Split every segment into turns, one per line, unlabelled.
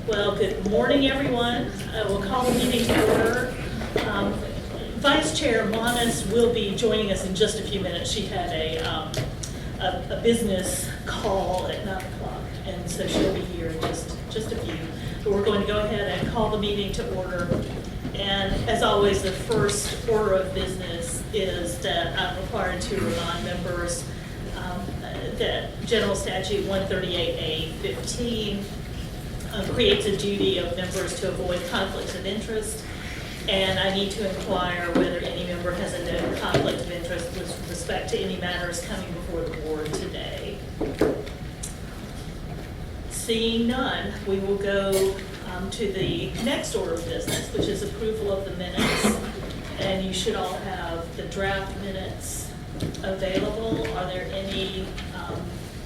Well, good morning, everyone. We'll call the meeting to order. Vice Chair Monis will be joining us in just a few minutes. She had a business call at 9 o'clock, and so she'll be here in just a few. But we're going to go ahead and call the meeting to order. And as always, the first order of business is that I'm required to remind members that General Statute 138A-15 creates a duty of members to avoid conflicts of interest, and I need to inquire whether any member has a known conflict of interest with respect to any matters coming before the board today. Seeing none, we will go to the next order of business, which is approval of the minutes, and you should all have the draft minutes available. Are there any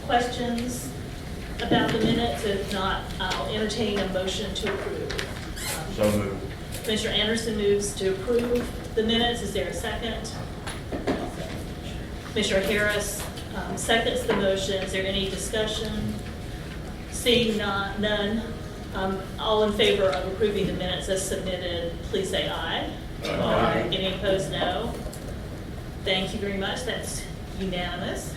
questions about the minutes? If not, I'll entertain a motion to approve.
So moved.
Commissioner Anderson moves to approve the minutes. Is there a second? Commissioner Harris seconds the motion. Is there any discussion? Seeing none, all in favor of approving the minutes as submitted, please say aye.
Aye.
Any opposed, no. Thank you very much. That's unanimous.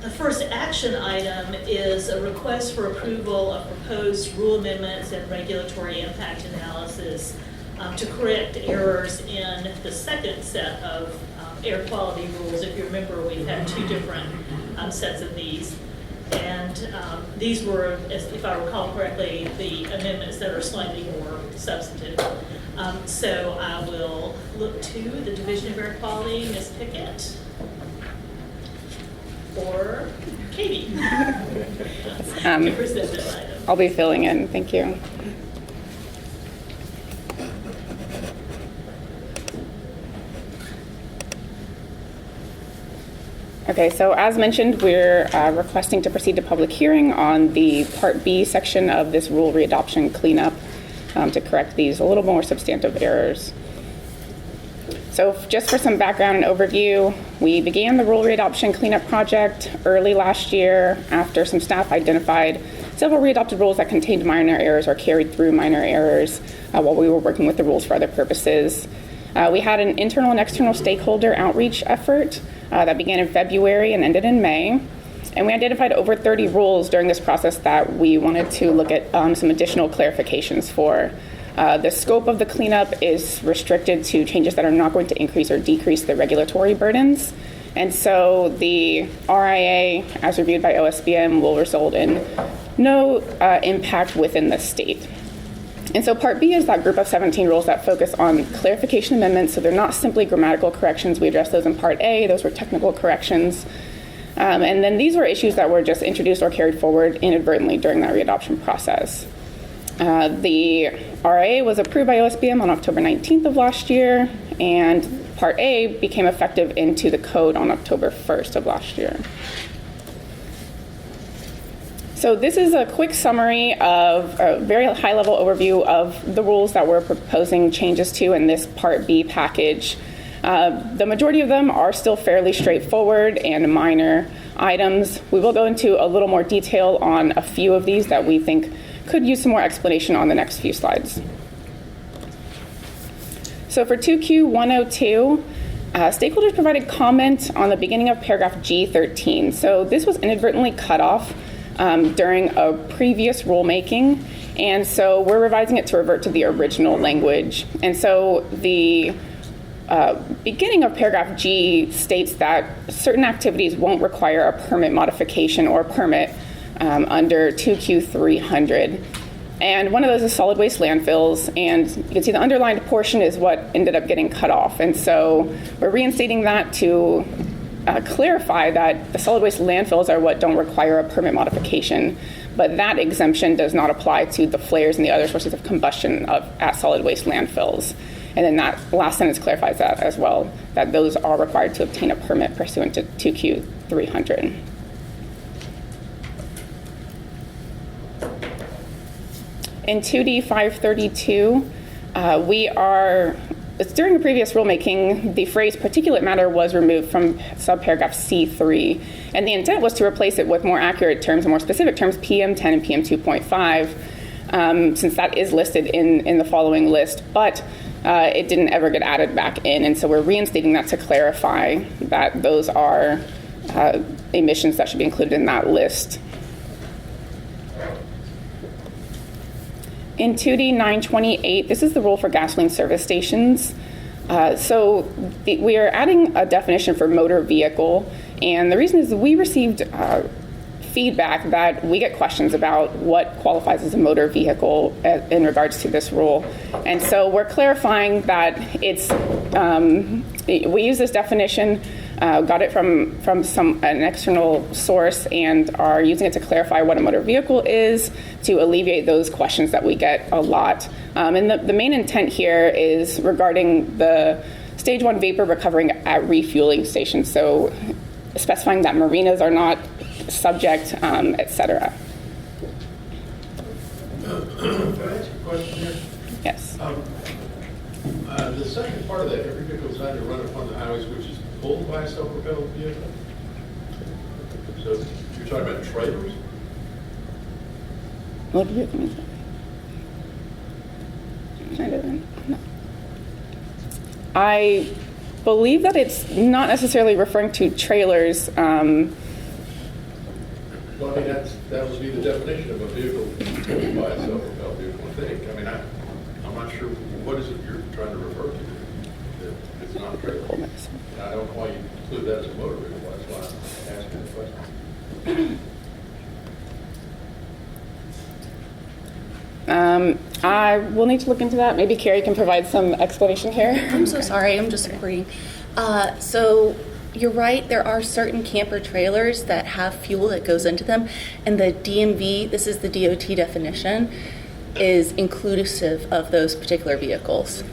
The first action item is a request for approval of proposed rule amendments and regulatory impact analysis to correct errors in the second set of air quality rules. If you remember, we've had two different sets of these. And these were, if I recall correctly, the amendments that are slightly more substantive. So I will look to the Division of Air Quality, Ms. Pickett, or Katie, to present this item.
I'll be filling in. Thank you. Okay, so as mentioned, we're requesting to proceed to public hearing on the Part B section of this rule readoption cleanup to correct these a little more substantive errors. So just for some background and overview, we began the rule readoption cleanup project early last year after some staff identified several readopted rules that contained minor errors or carried through minor errors while we were working with the rules for other purposes. We had an internal and external stakeholder outreach effort that began in February and ended in May. And we identified over 30 rules during this process that we wanted to look at some additional clarifications for. The scope of the cleanup is restricted to changes that are not going to increase or decrease the regulatory burdens. And so the RIA, as reviewed by OSBM, will result in no impact within the state. And so Part B is that group of 17 rules that focus on clarification amendments. So they're not simply grammatical corrections. We addressed those in Part A. Those were technical corrections. And then these were issues that were just introduced or carried forward inadvertently during that readoption process. The RA was approved by OSBM on October 19th of last year, and Part A became effective into the code on October 1st of last year. So this is a quick summary of a very high-level overview of the rules that we're proposing changes to in this Part B package. The majority of them are still fairly straightforward and minor items. We will go into a little more detail on a few of these that we think could use some more explanation on the next few slides. So for 2Q102, stakeholders provided comment on the beginning of paragraph G13. So this was inadvertently cut off during a previous rulemaking, and so we're revising it to revert to the original language. And so the beginning of paragraph G states that certain activities won't require a permit modification or permit under 2Q300. And one of those is solid waste landfills, and you can see the underlined portion is what ended up getting cut off. And so we're reinstating that to clarify that the solid waste landfills are what don't require a permit modification, but that exemption does not apply to the flares and the other sources of combustion at solid waste landfills. And then that last sentence clarifies that as well, that those are required to obtain a permit pursuant to 2Q300. In 2D 532, during a previous rulemaking, the phrase particulate matter was removed from subparagraph C3, and the intent was to replace it with more accurate terms and more specific terms, PM10 and PM2.5. since that is listed in the following list, but it didn't ever get added back in. And so we're reinstating that to clarify that those are emissions that should be included in that list. In 2D 928, this is the rule for gasoline service stations. We are adding a definition for motor vehicle, and the reason is we received feedback that we get questions about what qualifies as a motor vehicle in regards to this rule. And so we're clarifying that we use this definition, got it from an external source, and are using it to clarify what a motor vehicle is to alleviate those questions that we get a lot. And the main intent here is regarding the stage 1 vapor recovering at refueling stations. So specifying that marinas are not subject, et cetera.
Can I ask a question here?
Yes.
The second part of that, every vehicle is designed to run upon the highways which is pulled by a self-propelled vehicle. So you're talking about trailers?
Motor vehicle means no. I believe that it's not necessarily referring to trailers.
Well, I mean, that would be the definition of a vehicle pulled by a self-propelled vehicle, I think. I mean, I'm not sure, what is it you're trying to refer to? That it's not a trailer. I don't know why you include that as a motor vehicle, that's why I'm asking the question.
I will need to look into that. Maybe Carrie can provide some explanation here.
I'm so sorry, I'm just supporting. So you're right, there are certain camper trailers that have fuel that goes into them, and the DMV, this is the DOT definition, is inclusive of those particular vehicles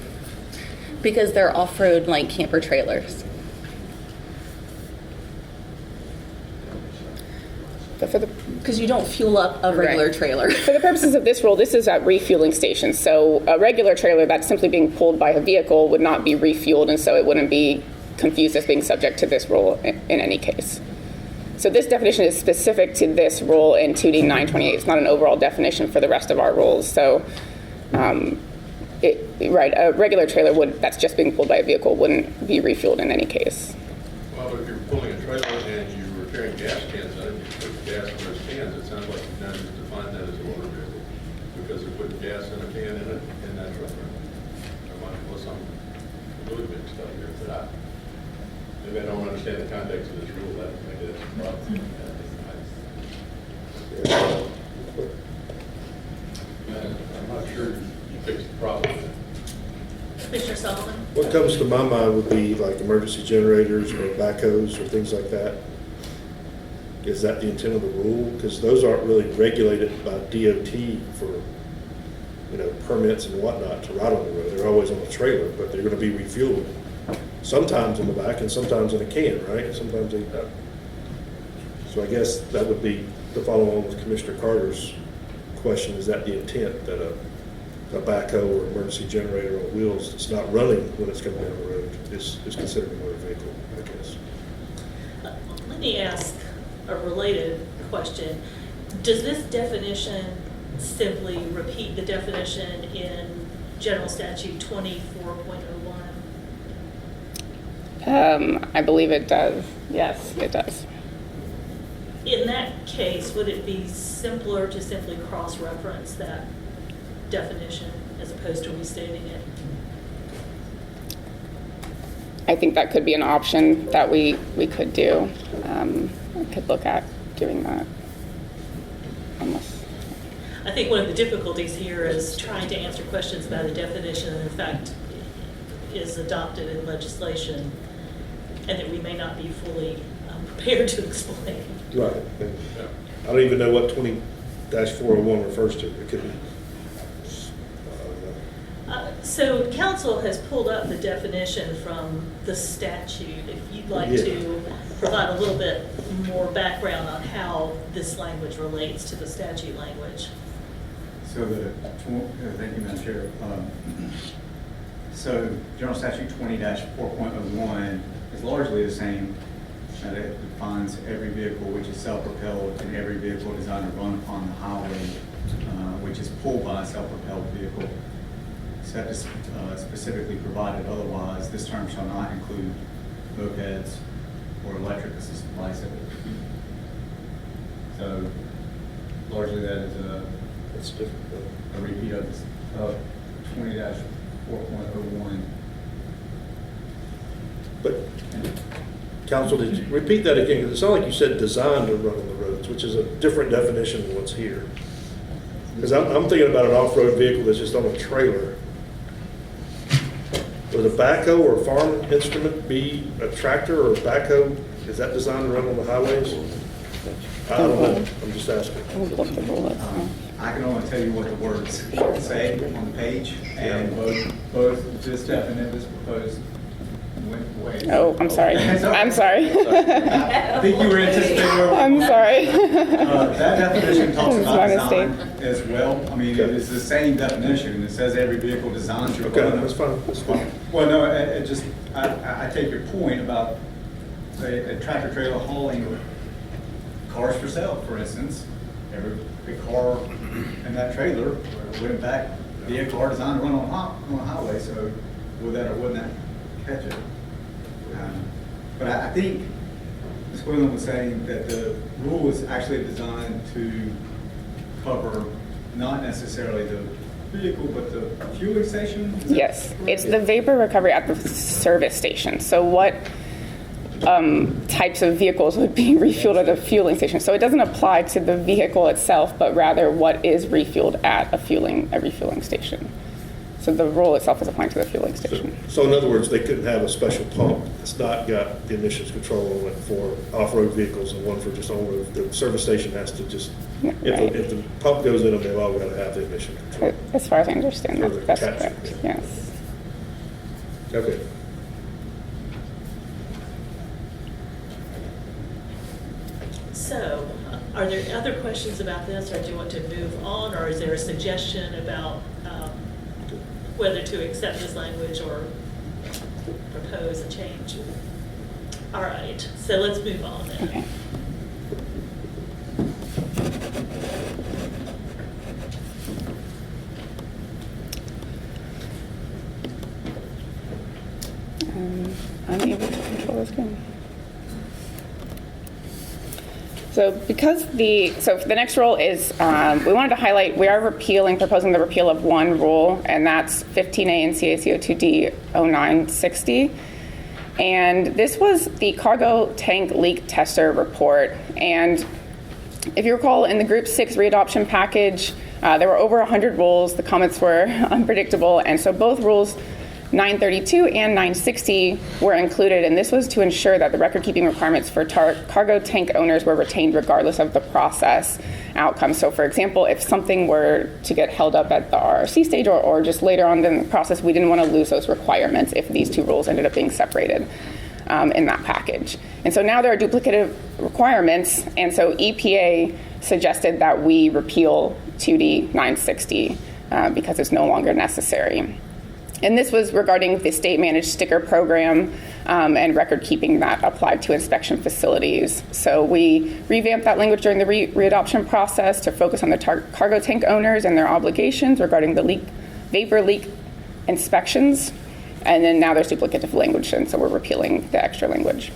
because they're off-road like camper trailers. Because you don't fuel up a regular
Right.
trailer.
For the purposes of this rule, this is at refueling stations. So a regular trailer that's simply being pulled by a vehicle would not be refueled, and so it wouldn't be confused as being subject to this rule in any case. So this definition is specific to this rule in 2D 928. It's not an overall definition for the rest of our rules. So, a regular trailer that's just being pulled by a vehicle wouldn't be refueled in any case.
Well, but if you're pulling a trailer and you're repairing gas cans on it, you put gas in those cans, it sounds like you've now just defined that as a motor vehicle because they're putting gas in a can in that trailer. Unless I'm a little mixed up here, but maybe I don't understand the context of this rule. Maybe that's a problem. I'm not sure you fixed the problem.
Commissioner Sullivan?
What comes to my mind would be like emergency generators or backhoes or things like that. Is that the intent of the rule? Because those aren't really regulated by DOT for, permits and whatnot to ride on the road. They're always on a trailer, but they're going to be refueled. Sometimes in the back and sometimes in a can, right? Sometimes they. So I guess that would be to follow on with Commissioner Carter's question. Is that the intent that a backhoe or emergency generator on wheels that's not running when it's coming down the road is considered a motor vehicle, I guess?
Let me ask a related question. Does this definition simply repeat the definition in General Statute 24.01?
I believe it does. Yes, it does.
In that case, would it be simpler to simply cross-reference that definition as opposed to restating it?
I think that could be an option that we could do. I could look at doing that.
I think one of the difficulties here is trying to answer questions about a definition that in fact is adopted in legislation and that we may not be fully prepared to explain.
Right. I don't even know what 20-401 refers to. It could be.
So council has pulled up the definition from the statute. If you'd like to provide a little bit more background on how this language relates to the statute language.
So thank you, Madam Chair. So General Statute 20-4.01 is largely the same. It defines every vehicle which is self-propelled and every vehicle designed to run upon the highway, which is pulled by a self-propelled vehicle, except as specifically provided otherwise. This term shall not include mopeds or electric assisted bicycles. So largely that is
That's different.
a repeat of 20-4.01.
But, counsel, did you repeat that again? Because it sounded like you said designed to run on the roads, which is a different definition than what's here. Because I'm thinking about an off-road vehicle that's just on a trailer. Would a backhoe or a farm instrument be a tractor or a backhoe? Is that designed to run on the highways? I don't know. I'm just asking.
We'll look the rule up.
I can only tell you what the words say on the page, and both this proposed went away.
Oh, I'm sorry. I'm sorry.
I think you were anticipating.
I'm sorry.
That definition talks
It's
about
my
design
mistake.
as well. I mean,
Okay.
it's the same definition. It says every vehicle designed to.
Okay, that's fine. That's fine.
Well, no, I take your point about a tractor trailer hauling cars for sale, for instance. Every car in that trailer would in fact be a car designed to run on a highway, so would that or wouldn't that catch it? But I think Ms. Quinlan was saying that the rule is actually designed to cover not necessarily the vehicle, but the fueling station? Is that
Yes,
correct?
it's the vapor recovery at the service station. So what types of vehicles would be refueled at a fueling station? So it doesn't apply to the vehicle itself, but rather what is refueled at a refueling station. So the rule itself is applying to the fueling station.
So in other words, they couldn't have a special pump that's not got the emissions control on it for off-road vehicles and one for just on-road. The service station has to just,
Yeah, right.
if the pump goes in them, they've all got to have the emission control.
As far as I understand,
For the
that's
capture,
correct,
yeah.
yes.
Okay.
So, are there other questions about this, or do you want to move on, or is there a suggestion about whether to accept this language or propose a change? All right, so let's move on then.
Okay. Unable to control the screen. So the next rule is, we wanted to highlight, we are proposing the repeal of one rule, and that's 15A NCACO 2D 0960. And this was the cargo tank leak tester report. And if you recall, in the Group 6 readoption package, there were over 100 rules. The comments were unpredictable. And so both rules 932 and 960 were included, and this was to ensure that the record-keeping requirements for cargo tank owners were retained regardless of the process outcome. So, for example, if something were to get held up at the RRC stage or just later on in the process, we didn't want to lose those requirements if these two rules ended up being separated in that package. And so now there are duplicative requirements, and so EPA suggested that we repeal 2D 960 because it's no longer necessary. And this was regarding the state-managed sticker program and record keeping that applied to inspection facilities. So we revamped that language during the readoption process to focus on the cargo tank owners and their obligations regarding the vapor leak inspections. And then now there's duplicative language, and so we're repealing the extra language.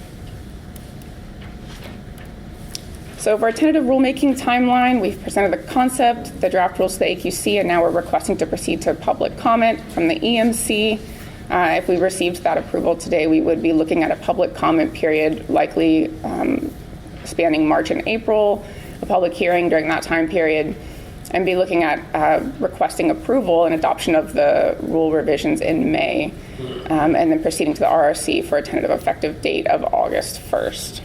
So for our tentative rulemaking timeline, we've presented the concept, the draft rules to the AQC, and now we're requesting to proceed to public comment from the EMC. If we received that approval today, we would be looking at a public comment period, likely spanning March and April, a public hearing during that time period, and be looking at requesting approval and adoption of the rule revisions in May, and then proceeding to the RRC for a tentative effective date of August 1st.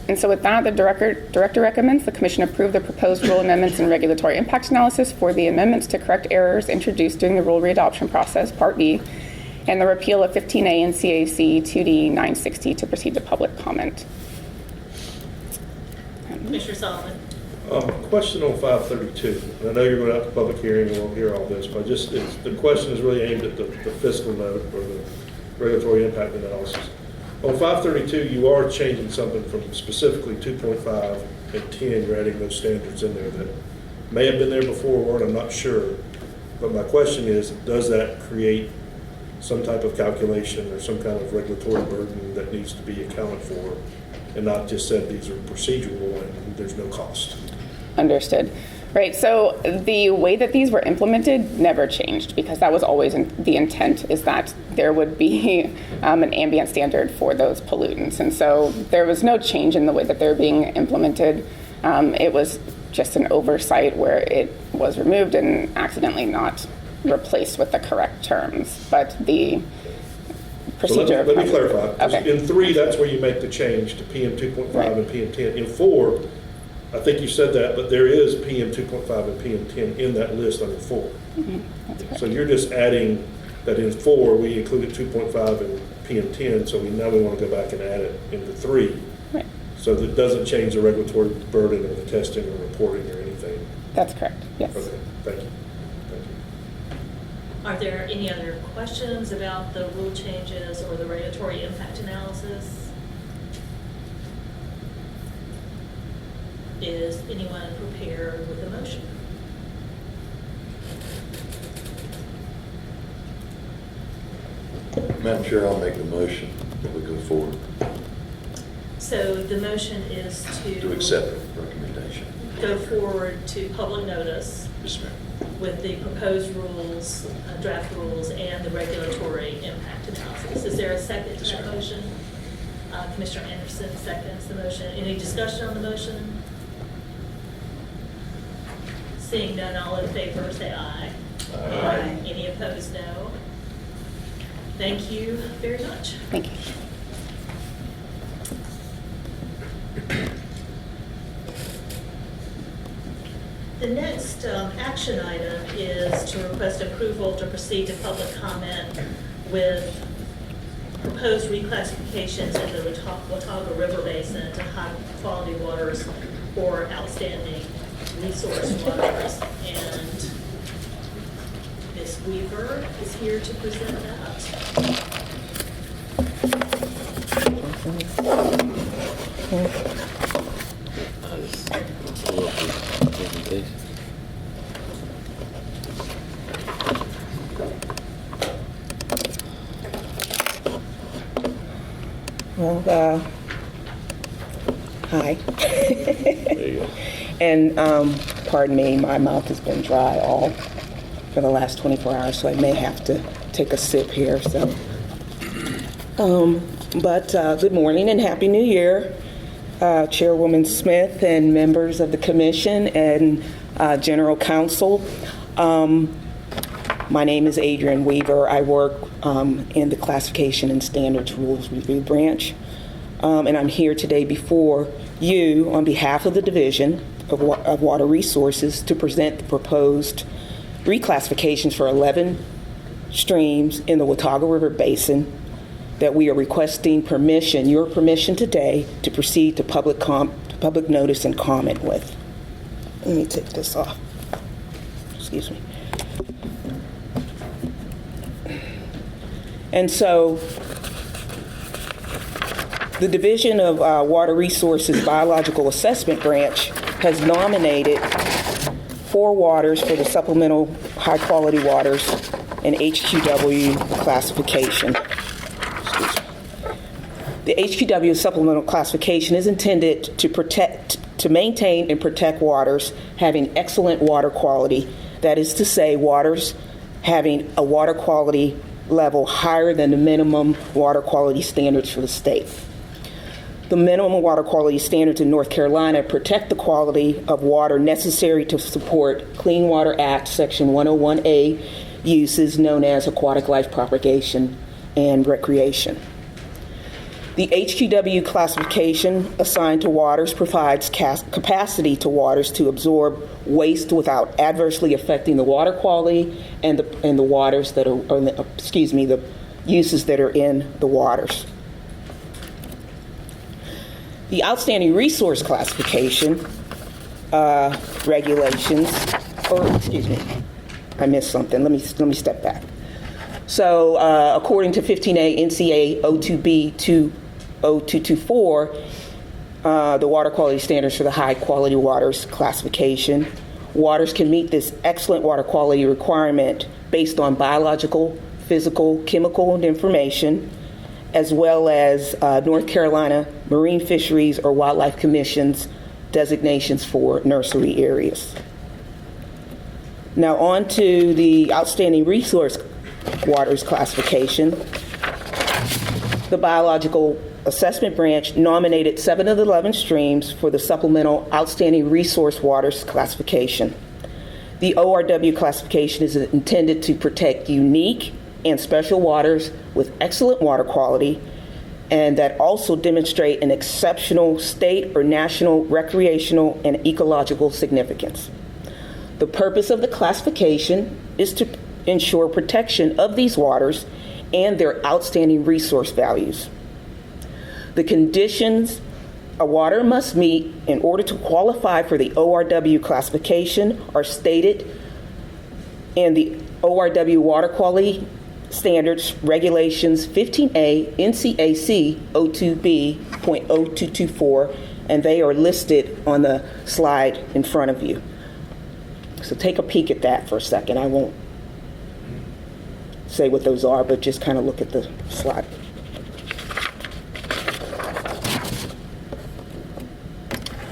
And so with that, the director recommends the commission approve the proposed rule amendments and regulatory impact analysis for the amendments to correct errors introduced during the rule readoption process, Part B, and the repeal of 15A and CAC 2D 960 to proceed to public comment.
Commissioner Solomon?
Question on 532. I know you're going out to public hearing and we'll hear all this, but the question is really aimed at the fiscal note or the regulatory impact analysis. On 532, you are changing something from specifically 2.5 and 10. You're adding those standards in there that may have been there before, and I'm not sure. But my question is, does that create some type of calculation or some kind of regulatory burden that needs to be accounted for, and not just said these are procedural and there's no cost?
Understood. Right, so the way that these were implemented never changed, because that was always the intent, is that there would be an ambient standard for those pollutants. And so there was no change in the way that they're being implemented. It was just an oversight where it was removed and accidentally not replaced with the correct terms. But the procedure...
So let me clarify. 'Cause
Okay.
in 3, that's where you make the change to PM 2.5
Right.
and PM 10. In 4, I think you said that, but there is PM 2.5 and PM 10 in that list under 4. So you're just adding that in 4, we included 2.5 and PM 10, so now we want to go back and add it into 3.
Right.
So that doesn't change the regulatory burden or the testing or reporting or anything.
That's correct, yes.
Okay, thank you. Thank you.
Are there any other questions about the rule changes or the regulatory impact analysis? Is anyone prepared with a motion?
Madam Chair, I'll make the motion that we go forward
So the motion is
to accept the recommendation.
go forward to public notice
Yes, ma'am.
with the proposed rules, draft rules, and the regulatory impact analysis. Is there a second to
Yes,
that
ma'am.
motion? Commissioner Anderson seconds the motion. Any discussion on the motion? Seeing none, all in favor, say aye.
Aye.
Any opposed, no. Thank you very much.
Thank you.
The next action item is to request approval to proceed to public comment with proposed reclassifications in the Watauga River Basin to high-quality waters or outstanding resource waters. And Ms. Weaver is here to present that.
Well, hi.
There you go.
And pardon me, my mouth has been dry all for the last 24 hours, so I may have to take a sip here. So, but good morning and Happy New Year, Chairwoman Smith and members of the Commission and General Counsel. My name is Adrienne Weaver. I work in the Classification and Standards Rules Review Branch. And I'm here today before you on behalf of the Division of Water Resources to present the proposed reclassifications for 11 streams in the Watauga River Basin that we are requesting permission, your permission today, to proceed to public notice and comment with. Let me take this off. Excuse me. And so the Division of Water Resources Biological Assessment Branch has nominated 4 waters for the supplemental high-quality waters and HQW classification. Excuse me. The HQW supplemental classification is intended to maintain and protect waters having excellent water quality. That is to say, waters having a water quality level higher than the minimum water quality standards for the state. The minimum water quality standards in North Carolina protect the quality of water necessary to support Clean Water Act Section 101A uses known as aquatic life propagation and recreation. The HQW classification assigned to waters provides capacity to waters to absorb waste without adversely affecting the water quality and the waters that are, the uses that are in the waters. The outstanding resource classification regulations, I missed something. Let me step back. So according to 15A NCA 02B 20224, the water quality standards for the high quality waters classification, waters can meet this excellent water quality requirement based on biological, physical, chemical, and information, as well as North Carolina Marine Fisheries or Wildlife Commission's designations for nursery areas. Now on to the outstanding resource waters classification. The Biological Assessment Branch nominated 7 of the 11 streams for the supplemental outstanding resource waters classification. The ORW classification is intended to protect unique and special waters with excellent water quality and that also demonstrate an exceptional state or national recreational and ecological significance. The purpose of the classification is to ensure protection of these waters and their outstanding resource values. The conditions a water must meet in order to qualify for the ORW classification are stated in the ORW Water Quality Standards Regulations 15A NCAC 02B.0224, and they are listed on the slide in front of you. So take a peek at that for a second. I won't say what those are, but just kind of look at the slide.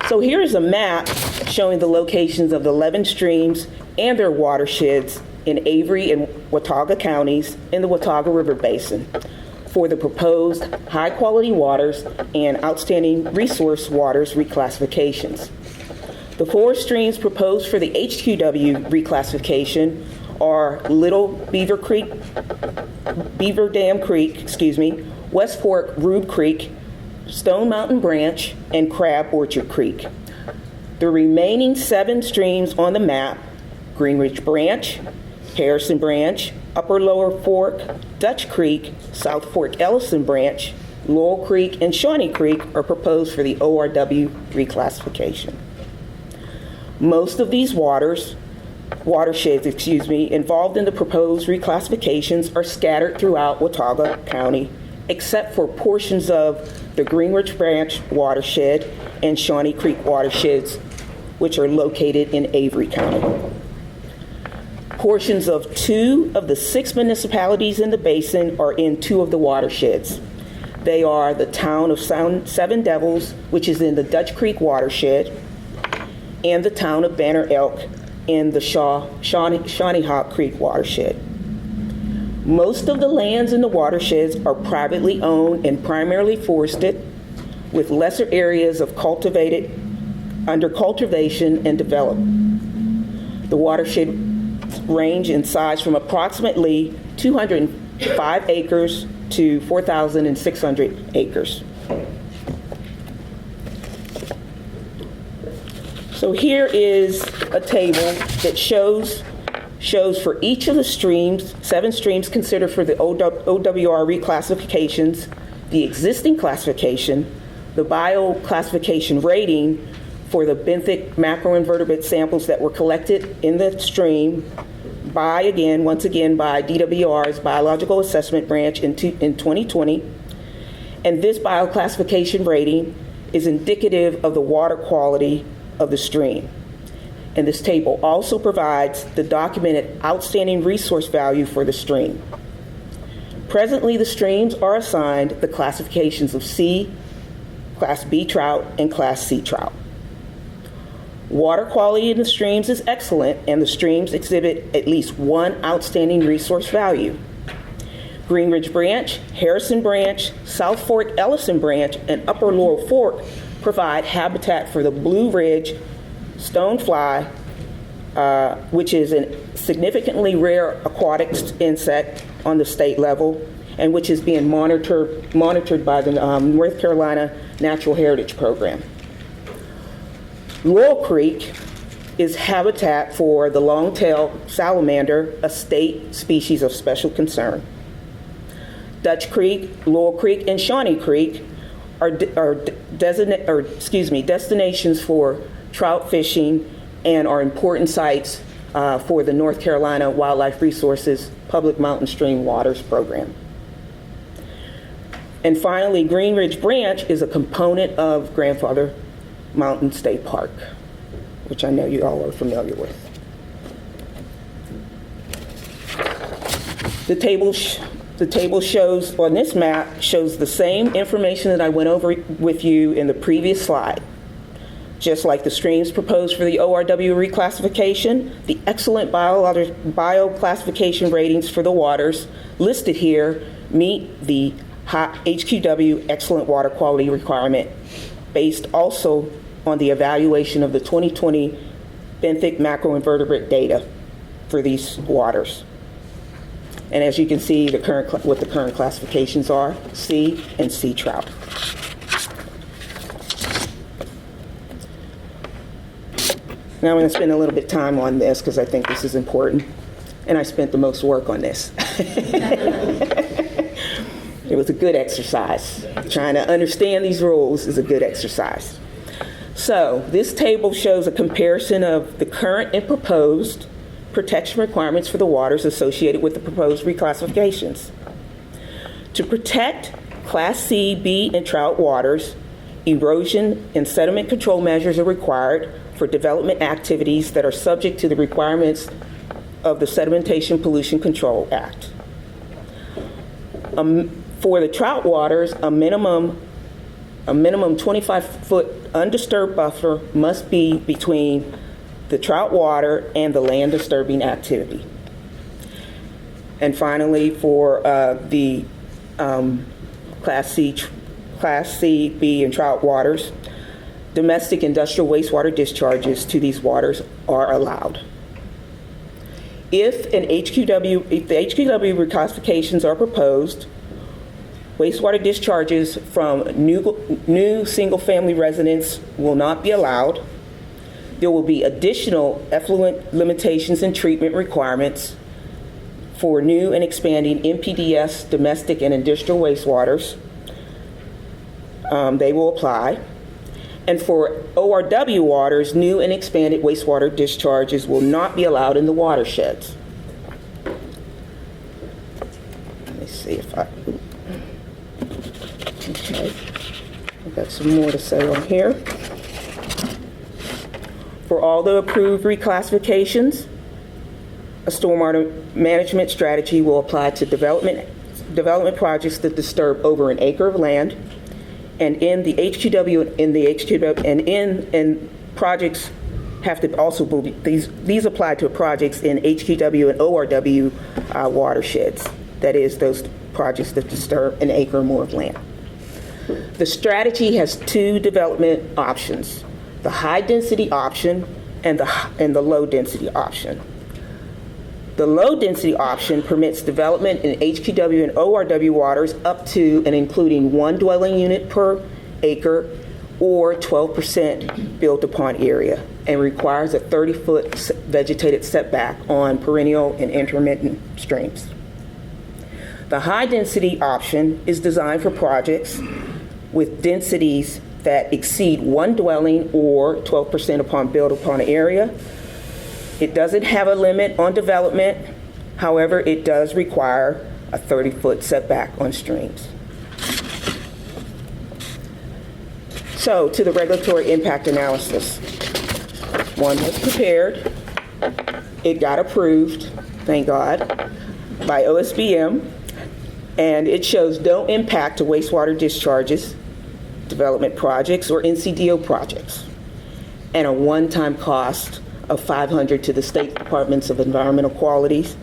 So here is a map showing the locations of the 11 streams and their watersheds in Avery and Watauga counties in the Watauga River Basin for the proposed high-quality waters and outstanding resource waters reclassifications. The 4 streams proposed for the HQW reclassification are Little Beaver Dam Creek, West Fork Rube Creek, Stone Mountain Branch, and Crab Orchard Creek. The remaining 7 streams on the map, Green Ridge Branch, Harrison Branch, Upper Lower Fork, Dutch Creek, South Fork Ellison Branch, Laurel Creek, and Shawnee Creek are proposed for the ORW reclassification. Most of these watersheds, involved in the proposed reclassifications are scattered throughout Watauga County, except for portions of the Green Ridge Branch watershed and Shawnee Creek watersheds, which are located in Avery County. Portions of 2 of the 6 municipalities in the basin are in 2 of the watersheds. They are the town of Seven Devils, which is in the Dutch Creek watershed, and the town of Banner Elk in the Shawnee Hawk Creek watershed. Most of the lands in the watersheds are privately owned and primarily forested, with lesser areas of under cultivation and development. The watershed range in size from approximately 205 acres to 4,600 acres. So here is a table that shows for each of the streams, 7 streams considered for the OWR reclassifications, the existing classification, the bio-classification rating for the benthic macroinvertebrate samples that were collected in the stream once again by DWR's Biological Assessment Branch in 2020. And this bioclassification rating is indicative of the water quality of the stream. And this table also provides the documented outstanding resource value for the stream. Presently, the streams are assigned the classifications of C, Class B trout, and Class C trout. Water quality in the streams is excellent, and the streams exhibit at least 1 outstanding resource value. Green Ridge Branch, Harrison Branch, South Fork Ellison Branch, and Upper Laurel Fork provide habitat for the Blue Ridge stonefly, which is a significantly rare aquatic insect on the state level, and which is being monitored by the North Carolina Natural Heritage Program. Laurel Creek is habitat for the long-tailed salamander, a state species of special concern. Dutch Creek, Laurel Creek, and Shawnee Creek are destinations for trout fishing and are important sites for the North Carolina Wildlife Resources Public Mountain Stream Waters Program. And finally, Green Ridge Branch is a component of Grandfather Mountain State Park. which I know you all are familiar with. The table shows, on this map, shows the same information that I went over with you in the previous slide. Just like the streams proposed for the ORW reclassification, the excellent bioclassification ratings for the waters listed here meet the HQW excellent water quality requirement based also on the evaluation of the 2020 benthic macroinvertebrate data for these waters. And as you can see, what the current classifications are, C and C trout. Now I'm going to spend a little bit of time on this because I think this is important, and I spent the most work on this. It was a good exercise. Trying to understand these rules is a good exercise. So this table shows a comparison of the current and proposed protection requirements for the waters associated with the proposed reclassifications. To protect Class C, B, and trout waters, erosion and sediment control measures are required for development activities that are subject to the requirements of the Sedimentation Pollution Control Act. For the trout waters, a minimum 25-foot undisturbed buffer must be between the trout water and the land disturbing activity. And finally, for the Class C, B, and trout waters, domestic industrial wastewater discharges to these waters are allowed. If the HQW reclassifications are proposed, wastewater discharges from new single-family residents will not be allowed. There will be additional effluent limitations and treatment requirements for new and expanding NPDES domestic and industrial wastewaters. They will apply. And for ORW waters, new and expanded wastewater discharges will not be allowed in the watersheds. Let me see if I... Okay, I've got some more to say on here. For all the approved reclassifications, a stormwater management strategy will apply to development projects that disturb over an acre of land, and projects have to also be, these apply to projects in HQW and ORW watersheds. That is, those projects that disturb an acre or more of land. The strategy has two development options: the high-density option and the low-density option. The low-density option permits development in HQW and ORW waters up to and including 1 dwelling unit per acre or 12% built upon area, and requires a 30-foot vegetated setback on perennial and intermittent streams. The high-density option is designed for projects with densities that exceed 1 dwelling or 12% upon built upon area. It doesn't have a limit on development. However, it does require a 30-foot setback on streams. So, to the regulatory impact analysis. One was prepared. It got approved, thank God, by OSBM. And it shows no impact to wastewater discharges, development projects, or NCDO projects, and a one-time cost of $500 to the state departments of environmental qualities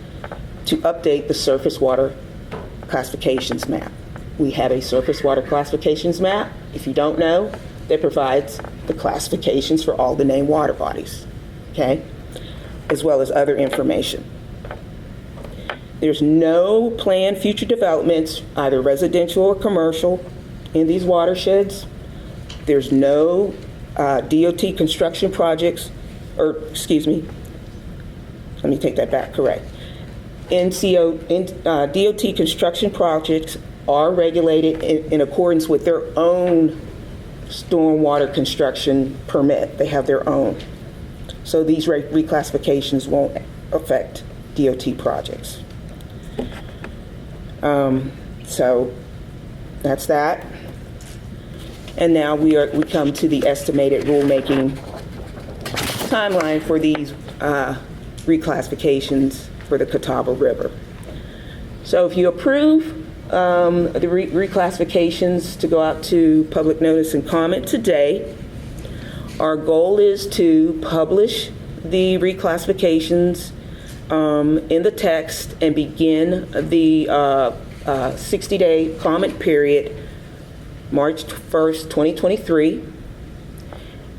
to update the surface water classifications map. We have a surface water classifications map, if you don't know, that provides the classifications for all the named water bodies, okay, as well as other information. There's no planned future developments, either residential or commercial, in these watersheds. There's no DOT construction projects, or excuse me, let me take that back, correct. DOT construction projects are regulated in accordance with their own stormwater construction permit. They have their own. So these reclassifications won't affect DOT projects. So that's that. And now we come to the estimated rulemaking timeline for these reclassifications for the Catawba River. So if you approve the reclassifications to go out to public notice and comment today, our goal is to publish the reclassifications in the text and begin the 60-day comment period March 1st, 2023.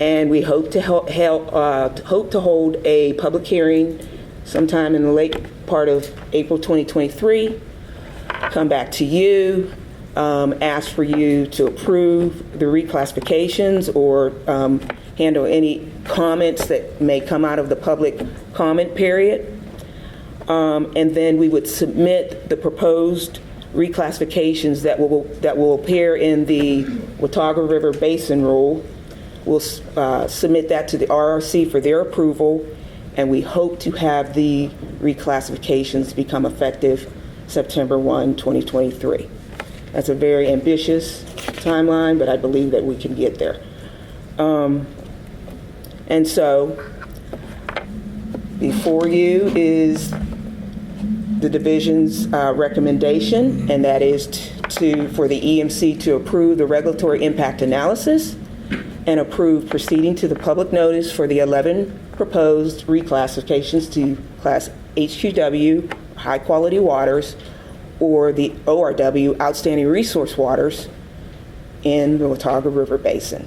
And we hope to hold a public hearing sometime in the late part of April 2023. Come back to you, ask for you to approve the reclassifications or handle any comments that may come out of the public comment period. And then we would submit the proposed reclassifications that will appear in the Watauga River Basin Rule. We'll submit that to the RRC for their approval, and we hope to have the reclassifications become effective September 1, 2023. That's a very ambitious timeline, but I believe that we can get there. And so, before you is the division's recommendation, and that is for the EMC to approve the regulatory impact analysis and approve proceeding to the public notice for the 11 proposed reclassifications to Class HQW, high quality waters, or the ORW, outstanding resource waters, in the Watauga River Basin.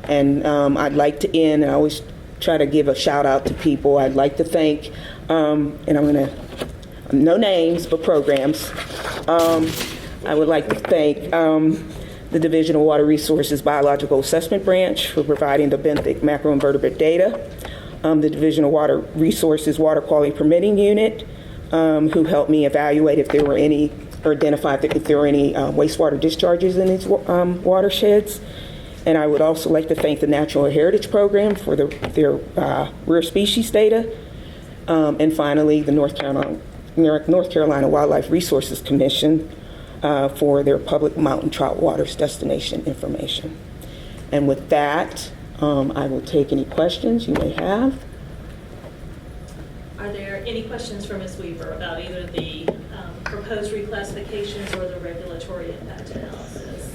And I'd like to end, and I always try to give a shout out to people. I'd like to thank, and I'm going to, no names, but programs. I would like to thank the Division of Water Resources Biological Assessment Branch for providing the benthic macroinvertebrate data, the Division of Water Resources Water Quality Permitting Unit, who helped me evaluate if there were any, or identify if there were any wastewater discharges in these watersheds. And I would also like to thank the Natural Heritage Program for their rare species data. And finally, the North Carolina Wildlife Resources Commission for their public mountain trout waters destination information. And with that, I will take any questions you may have.
Are there any questions for Ms. Weaver about either the proposed reclassifications or the regulatory impact analysis?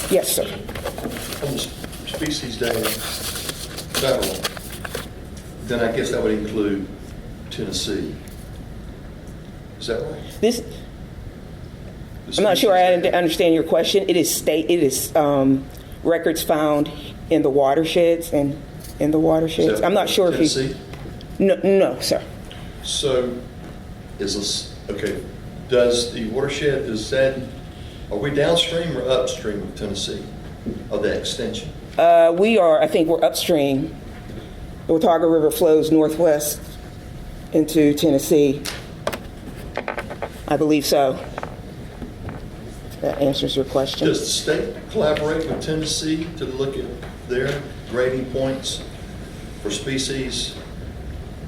Yes, sir.
On the species data, federal, then I guess that would include Tennessee. Is that right?
I'm not sure I understand your question. It is records found in the watersheds and in the watersheds. I'm not sure
Tennessee?
if you. No, sir.
So, is this, okay, does the watershed, are we downstream or upstream of Tennessee, of that extension?
I think we're upstream. The Watauga River flows northwest into Tennessee. I believe so. That answers your question.
Does the state collaborate with Tennessee to look at their grading points for species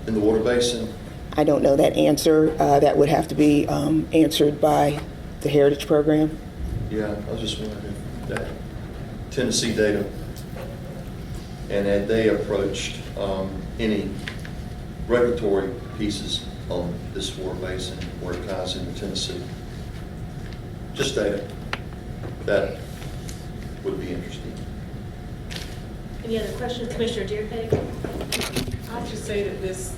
in the water basin?
I don't know that answer. That would have to be answered by the Heritage Program.
Yeah, I was just wondering if that Tennessee data, and had they approached any regulatory pieces on this water basin where it ties into Tennessee? Just data. That would be interesting.
Any other questions, Commissioner Deerpig?
I'll just say that this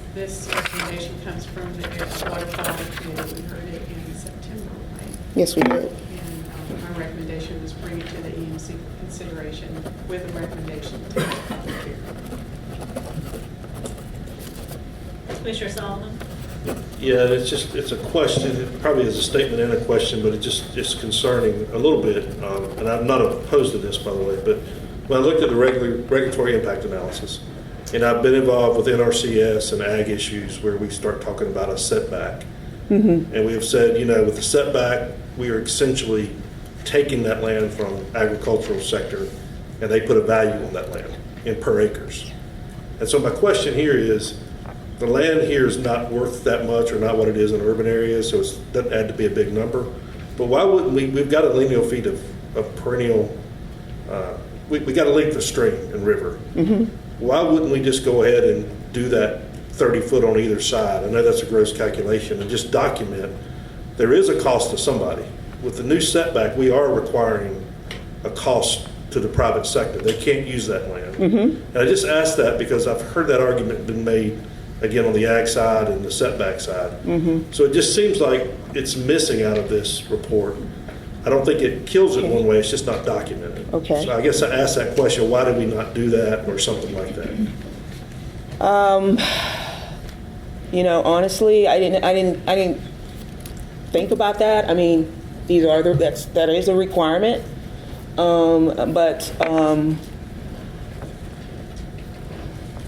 recommendation comes from the Water Quality Committee. We heard it in September, right?
Yes, we did.
And my recommendation was bring it to the EMC for consideration with a recommendation to the public hearing.
Commissioner Solomon?
Yeah, it's a question. It probably is a statement and a question, but it's concerning a little bit. And I'm not opposed to this, by the way, but when I looked at the regulatory impact analysis, and I've been involved with NRCS and ag issues where we start talking about a setback. Mm-hmm. And we have said, with the setback, we are essentially taking that land from agricultural sector, and they put a value on that land in per acres. And so my question here is, the land here is not worth that much or not what it is in urban areas, so it doesn't add to be a big number. But why wouldn't we've got a lineal feet of perennial we got to link the stream and river. Why wouldn't we just go ahead and do that 30 foot on either side? I know that's a gross calculation, and just document there is a cost to somebody. With the new setback, we are requiring a cost to the private sector. They can't use that land. And I just asked that because I've heard that argument been made again on the ag side and the setback side. So it just seems like it's missing out of this report. I don't think it kills it one way, it's just not documented.
Okay.
So I guess I asked that question, why did we not do that or something like that?
You know, honestly, I didn't think about that. I mean, that is a requirement. But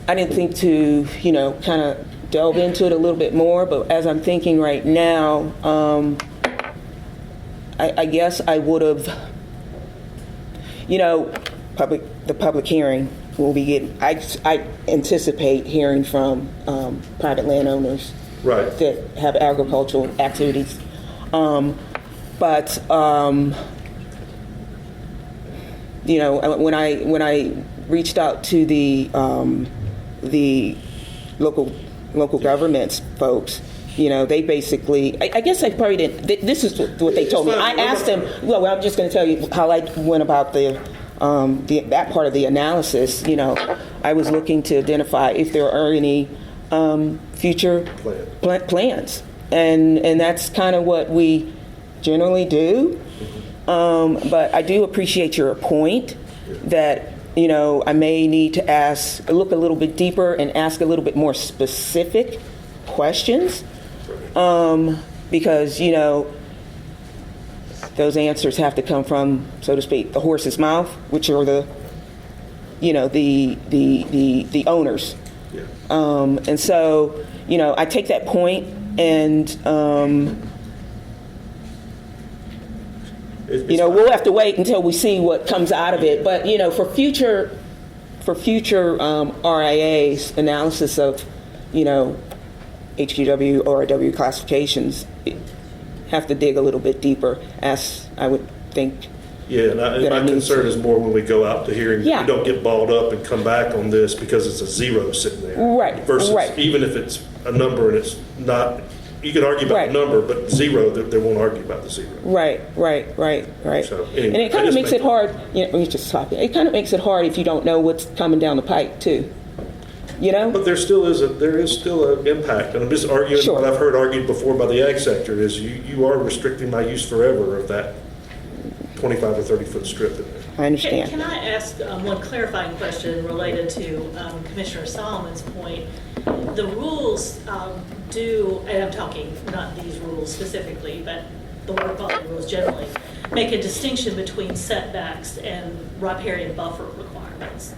I didn't think to, you know, kind of delve into it a little bit more. But as I'm thinking right now, I guess I would have, you know, the public hearing will be getting, I anticipate hearing from private landowners
Right.
that have agricultural activities. But you know, when I reached out to the local governments folks, you know, they basically, I guess I probably didn't, this is what they told me. I asked them, well, I'm just going to tell you how I went about that part of the analysis. You know, I was looking to identify if there are any future plans. And that's kind of what we generally do. But I do appreciate your point that, you know, I may need to look a little bit deeper and ask a little bit more specific questions. Because, you know, those answers have to come from, so to speak, the horse's mouth, which are the owners.
Yeah.
And so, you know, I take that point and, you know, we'll have to wait until we see what comes out of it. But, you know, for future RIA's analysis of, you know, HQW, ORW classifications, have to dig a little bit deper, as I would think.
Yeah, and my concern is more when we go out to hearing,
Yeah.
we don't get balled up and come back on this because it's a zero sitting there.
Right,
Versus
right.
even if it's a number and it's not, you can argue about
Right.
the number, but zero, they won't argue about the zero.
Right.
So, anyway,
And it kind of makes it hard, you know, let me just stop it. It kind of makes it hard if you don't know what's coming down the pike, too. You know?
But there is still an impact, and I'm just arguing
Sure.
what I've heard argued before by the ag sector is you are restricting my use forever of that 25 or 30 foot strip in there.
I understand.
Can I ask one clarifying question related to Commissioner Solomon's point? The rules do, and I'm talking not these rules specifically, but the water quality rules generally, make a distinction between setbacks and riparian buffer requirements.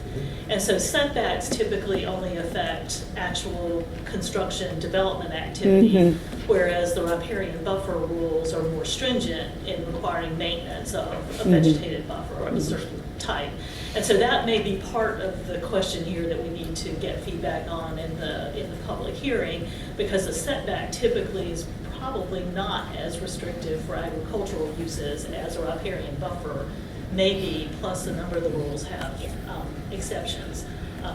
And so setbacks typically only affect actual construction development activity, whereas the riparian buffer rules are more stringent in requiring maintenance of a vegetated buffer of a certain type. And so that may be part of the question here that we need to get feedback on in the public hearing, because the setback typically is probably not as restrictive for agricultural uses as a riparian buffer may be, plus a number of the rules have exceptions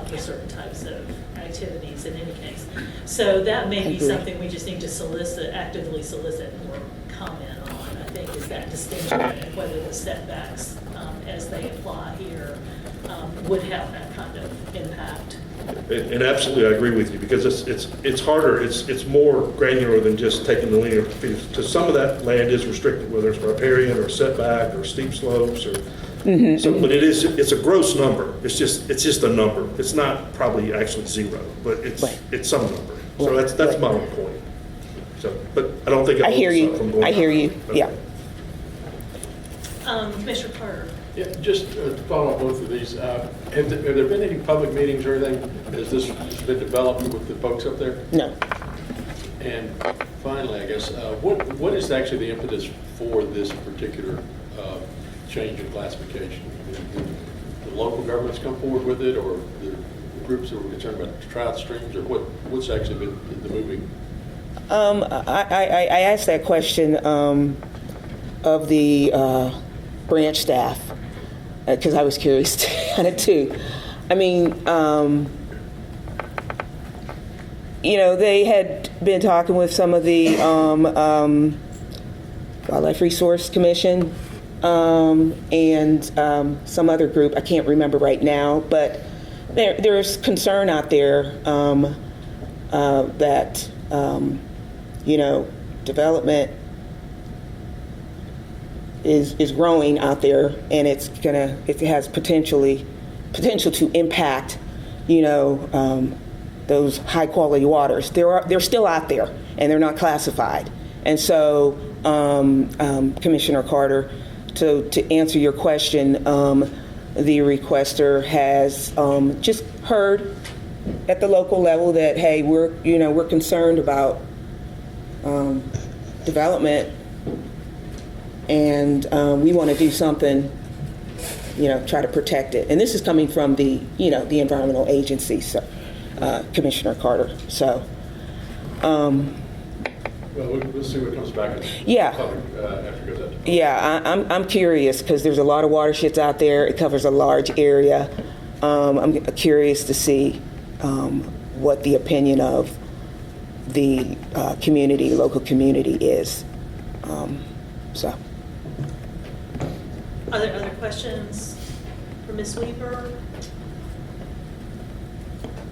for certain types of activities in any case. So that may be something we just need to actively solicit more comment on, I think, is that distinction and whether the setbacks as they apply here would have that kind of impact.
And absolutely, I agree with you, because it's harder, it's more granular than just taking the linear feet. So some of that land is restricted, whether it's riparian or setback or steep slopes or, but it's a gross number. It's just a number. It's not probably actually zero, but it's some number. So that's my own point. So, but I don't think
I hear you. I hear you.
Okay.
Yeah.
Commissioner Carter.
Yeah, just to follow up both of these, have there been any public meetings or anything? Has this been developed with the folks up there?
No.
And finally, I guess, what is actually the impetus for this particular change in classification? Did the local governments come forward with it, or the groups that were concerned about trout streams, or what's actually been the moving?
I asked that question of the branch staff, because I was curious kind of too. I mean, they had been talking with some of the Wildlife Resource Commission and some other group. I can't remember right now, but there's concern out there that development is growing out there, and it has potential to impact those high quality waters. They're still out there, and they're not classified. And so, Commissioner Carter, to answer your question, the requester has just heard at the local level that, hey, we're concerned about development, and we want to do something, try to protect it. And this is coming from the environmental agency, so, Commissioner Carter. So,
Well, we'll see what comes back.
Yeah.
After it goes out.
Yeah, I'm curious because there's a lot of watersheds out there. It covers a large area. I'm curious to see what the opinion of the local community is. So.
Are there other questions for Ms. Weaver?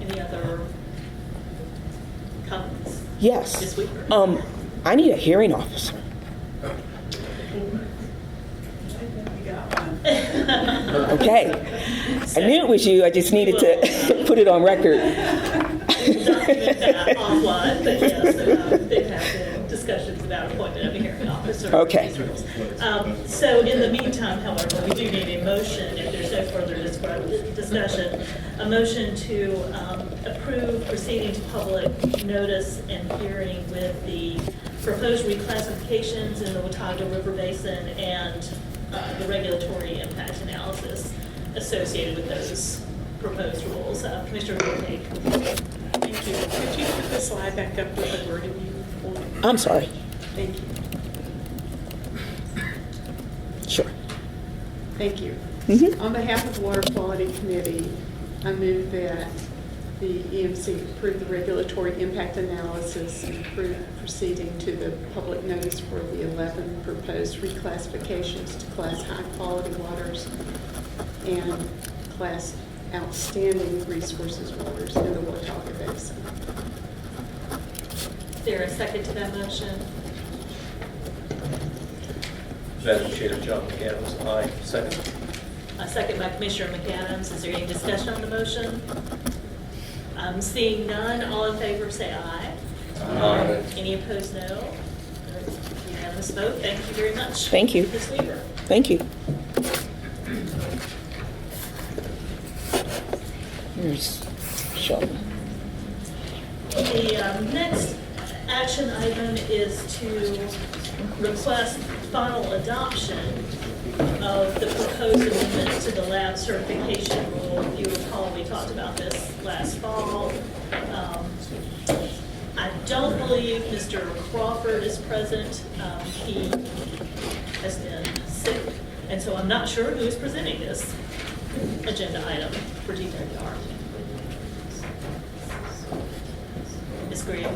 Any other comments?
Yes.
Ms. Weaver?
I need a hearing officer. Okay. I knew it was you. I just needed to put it on record.
Document that offline, but yes, there have been discussions about appointment of a hearing officer.
Okay.
So in the meantime, however, we do need a motion, if there's no further discussion, a motion to approve proceeding to public notice and hearing with the proposed reclassifications in the Watauga River Basin and the regulatory impact analysis associated with those proposed rules. Commissioner Goldberg.
Thank you. Could you put the slide back up with the wording you wanted?
I'm sorry.
Thank you.
Sure.
Thank you.
Mhm.
On behalf of the Water Quality Committee, I move that the EMC approve the regulatory impact analysis and approve proceeding to the public notice for the 11 proposed reclassifications to class high-quality waters and class outstanding resources waters in the Watauga Basin.
Is there a second to that motion?
Madam Chair, John McAdams, aye. Second.
A second by Commissioner McAdams. Is there any discussion on the motion? Seeing none, all in favor say aye.
Aye.
Any opposed, no. Unanimous vote. Thank you very much.
Thank you.
Ms. Weaver.
Thank you. Here's Sheldon.
The next action item is to request final adoption of the proposed amendments to the lab certification rule. If you recall, we talked about this last fall. I don't believe Mr. Crawford is present. He has been sick, and so I'm not sure who is presenting this agenda item for DWR. Ms. Green.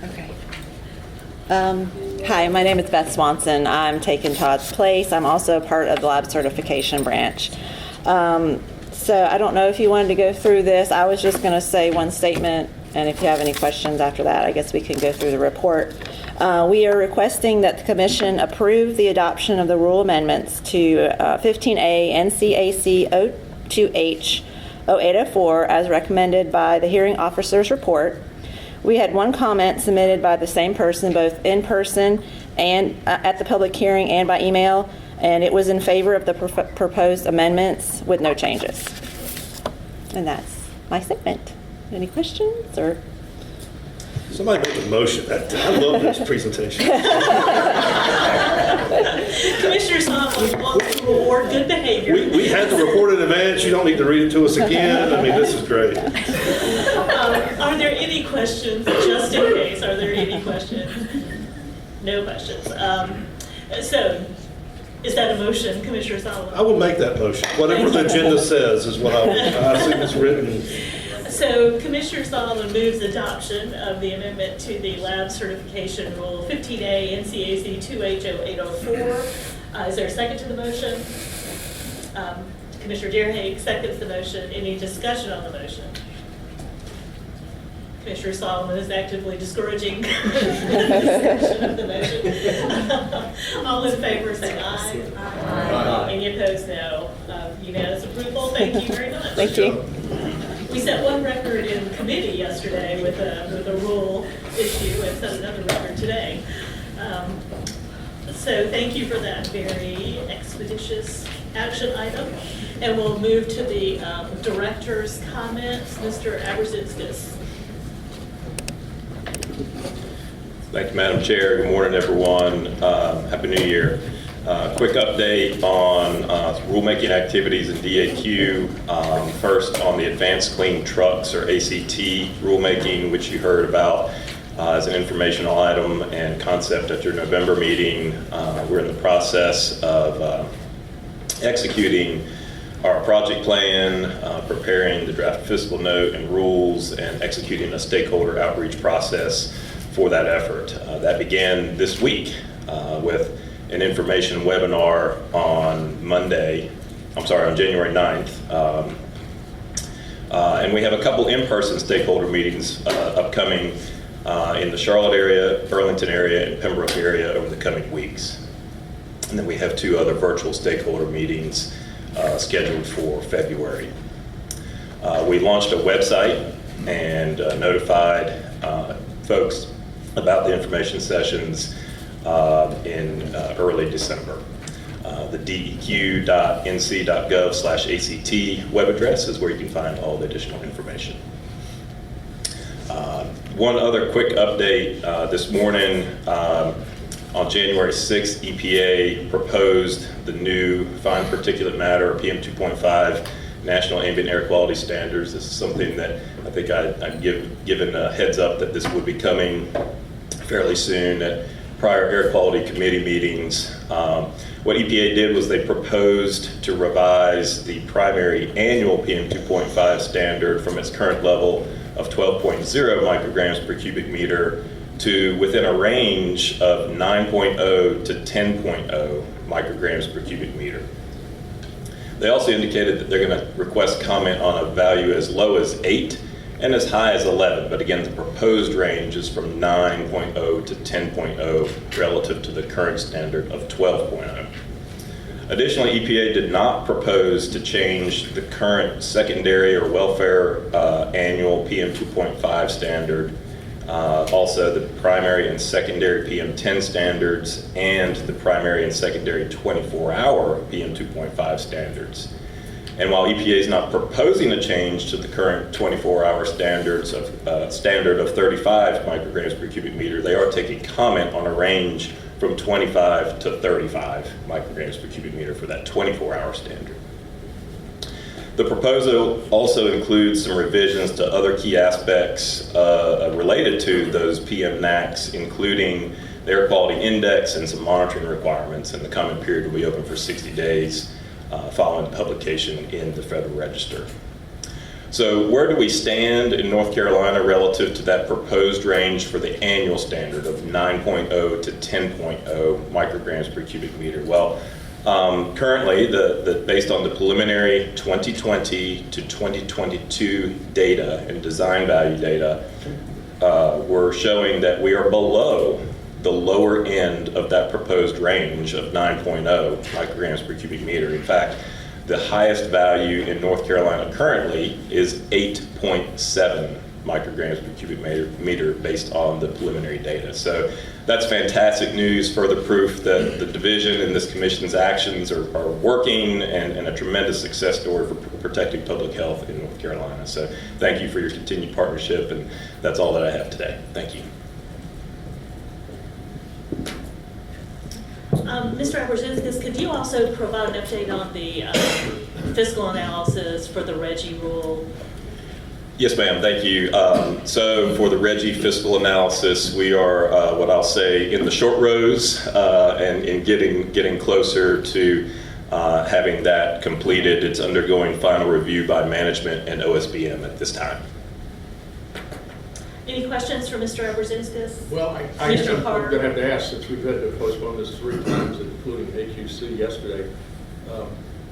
Okay. Hi, my name is Beth Swanson. I'm taking Todd's place. I'm also part of the lab certification branch. So I don't know if you wanted to go through this. I was just going to say one statement, and if you have any questions after that, I guess we can go through the report. We are requesting that the Commission approve the adoption of the rule amendments to 15A NCAC 02H 0804 as recommended by the hearing officer's report. We had one comment submitted by the same person, both in person and at the public hearing and by email, and it was in favor of the proposed amendments with no changes. And that's my statement. Any questions or?
Somebody make a motion. I love this presentation.
Commissioner Solomon wants to reward good behavior.
We had to report in advance. You don't need to read it to us again. I mean, this is great.
Are there any questions, just in case, are there any questions? No questions. So, is that a motion, Commissioner Solomon?
I will make that motion. Whatever the agenda says is what I assume it's written.
So Commissioner Solomon moves adoption of the amendment to the lab certification rule 15A NCAC 2H0804. Is there a second to the motion? Commissioner Deerhake seconds the motion. Any discussion on the motion? Commissioner Solomon is actively discouraging discussion of the motion. All in favor say aye. Aye. Any opposed, no. Unanimous approval. Thank you very much.
Thank you.
We set one record in committee yesterday with a rule issue and set another record today. So thank you for that very expeditious action item. And we'll move to the director's comments. Mr. Aberzitskas.
Thank you, Madam Chair. Good morning, everyone. Happy New Year. Quick update on rulemaking activities in DAQ. First, on the Advanced Clean Trucks, or ACT, rulemaking, which you heard about as an informational item and concept at your November meeting. We're in the process of executing our project plan, preparing the draft fiscal note and rules, and executing a stakeholder outreach process for that effort. That began this week with an information webinar on January 9th. And we have a couple in-person stakeholder meetings upcoming in the Charlotte area, Burlington area, and Pembroke area over the coming weeks. And then we have 2 other virtual stakeholder meetings scheduled for February. We launched a website and notified folks about the information sessions in early December. The deq.nc.gov/ACT web address is where you can find all the additional information. One other quick update this morning. On January 6th, EPA proposed the new fine particulate matter, PM 2.5, National Ambient Air Quality Standards. This is something that I think I've given a heads up that this would be coming fairly soon at prior air quality committee meetings. What EPA did was they proposed to revise the primary annual PM 2.5 standard from its current level of 12.0 micrograms per cubic meter to within a range of 9.0 to 10.0 micrograms per cubic meter. They also indicated that they're going to request comment on a value as low as 8 and as high as 11, but again, the proposed range is from 9.0 to 10.0 relative to the current standard of 12.0. Additionally, EPA did not propose to change the current secondary or welfare annual PM 2.5 standard, also the primary and secondary PM 10 standards, and the primary and secondary 24-hour PM 2.5 standards. And while EPA is not proposing a change to the current 24-hour standard of 35 micrograms per cubic meter, they are taking comment on a range from 25 to 35 micrograms per cubic meter for that 24-hour standard. The proposal also includes some revisions to other key aspects related to those PM NACs, including the air quality index and some monitoring requirements, and the comment period will be open for 60 days following publication in the Federal Register. So where do we stand in North Carolina relative to that proposed range for the annual standard of 9.0 to 10.0 micrograms per cubic meter? Well, currently, based on the preliminary 2020 to 2022 data and design value data, we're showing that we are below the lower end of that proposed range of 9.0 micrograms per cubic meter. In fact, the highest value in North Carolina currently is 8.7 micrograms per cubic meter based on the preliminary data. So that's fantastic news, further proof that the division and this commission's actions are working, and a tremendous success story for protecting public health in North Carolina. So thank you for your continued partnership, and that's all that I have today. Thank you.
Mr. Aberzinskis, could you also provide an update on the fiscal analysis for the Reggie rule?
Yes, ma'am. Thank you. So for the Reggie fiscal analysis, we are what I'll say in the short rows and in getting closer to having that completed. It's undergoing final review by management and OSBM at this time.
Any questions for Mr. Aberzinskis?
Well, I'm
Mr. Carter?
going to have to ask, since we've had to postpone this 3 times, including AQC yesterday,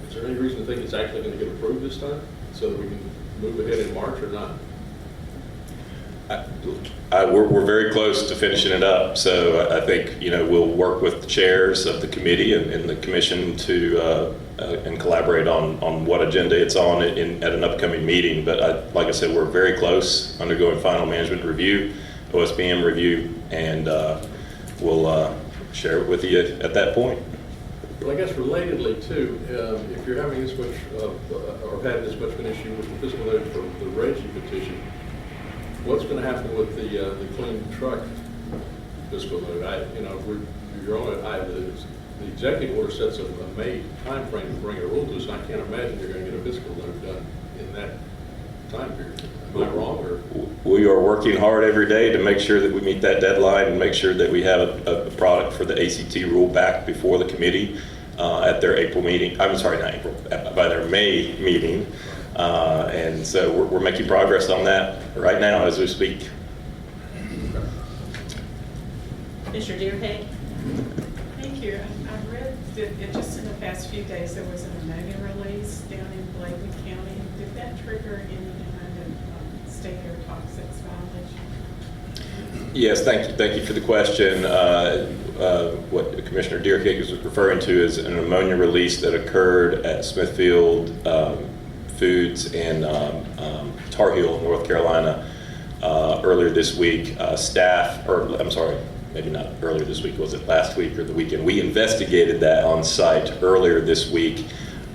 is there any reason to think it's actually going to get approved this time, so that we can move ahead in March or not?
We're very close to finishing it up, so I think we'll work with the chairs of the committee and the commission to and collaborate on what agenda it's on at an upcoming meeting. But like I said, we're very close, undergoing final management review, OSBM review, and we'll share it with you at that point.
Well, I guess relatedly too, if you're having this much, or had this much of an issue with the fiscal note for the Reggie petition, what's going to happen with the clean truck fiscal note? You're on it. The executive order sets a May timeframe to bring a rule to us, and I can't imagine you're going to get a fiscal note done in that time period. Am I wrong? Or?
We are working hard every day to make sure that we meet that deadline and make sure that we have a product for the ACT rule back before the committee at their April meeting. I'm sorry, not April, by their May meeting. And so we're making progress on that right now as we speak.
Mr. Deerhead?
Thank you. I read that just in the past few days there was an ammonia release down in Bladen County. Did that trigger any kind of state air toxics violation?
Yes, thank you for the question. What Commissioner Deerhead was referring to is an ammonia release that occurred at Smithfield Foods in Tar Heel, North Carolina, earlier this week. Maybe not earlier this week, was it last week or the weekend? We investigated that on site earlier this week.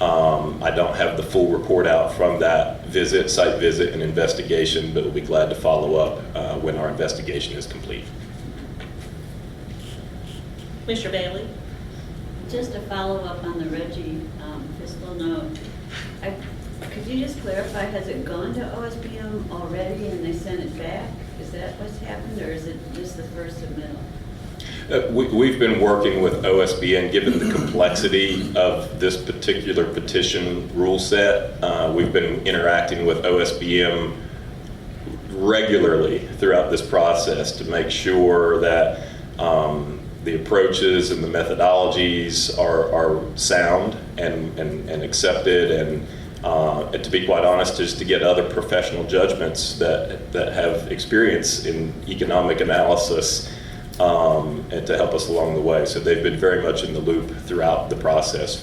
I don't have the full report out from that site visit and investigation, but we'll be glad to follow up when our investigation is complete.
Mr. Bailey?
Just a follow-up on the Reggie fiscal note. Could you just clarify, has it gone to OSBM already and they sent it back? Is that what's happened, or is it just the first submittal?
We've been working with OSBM, given the complexity of this particular petition rule set. We've been interacting with OSBM regularly throughout this process to make sure that the approaches and the methodologies are sound and accepted, and to be quite honest, just to get other professional judgments that have experience in economic analysis and to help us along the way. So they've been very much in the loop throughout the process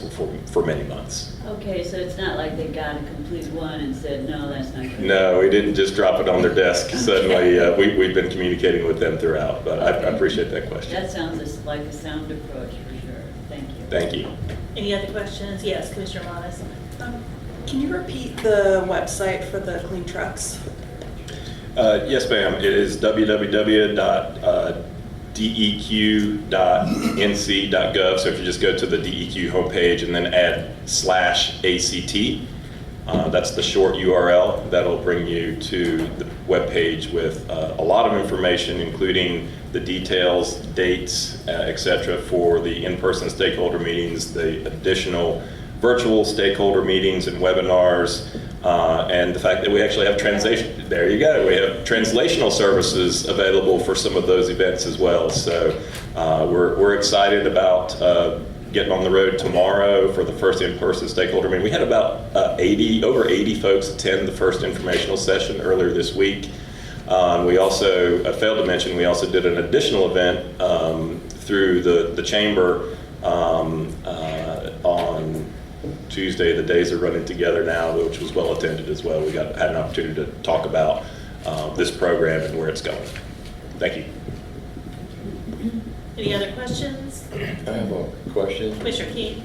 for many months.
Okay, so it's not like they got a complete one and said, no, that's not good.
No, we didn't just drop it on their desk suddenly. We've been communicating with them throughout, but I appreciate that question.
That sounds like a sound approach for sure. Thank you.
Thank you.
Any other questions? Yes, Commissioner Modis.
Can you repeat the website for the clean trucks?
Yes, ma'am. It is www.deq.nc.gov. So if you just go to the DEQ homepage and then add /ACT, that's the short URL. That'll bring you to the webpage with a lot of information, including the details, dates, etc., for the in-person stakeholder meetings, the additional virtual stakeholder meetings and webinars, and the fact that we actually have translation. There you go. We have translational services available for some of those events as well. So we're excited about getting on the road tomorrow for the first in-person stakeholder meeting. We had about over 80 folks attend the first informational session earlier this week. We also, I failed to mention, we also did an additional event through the chamber on Tuesday. The days are running together now, which was well attended as well. We had an opportunity to talk about this program and where it's going. Thank you.
Any other questions?
I have a question.
Commissioner King?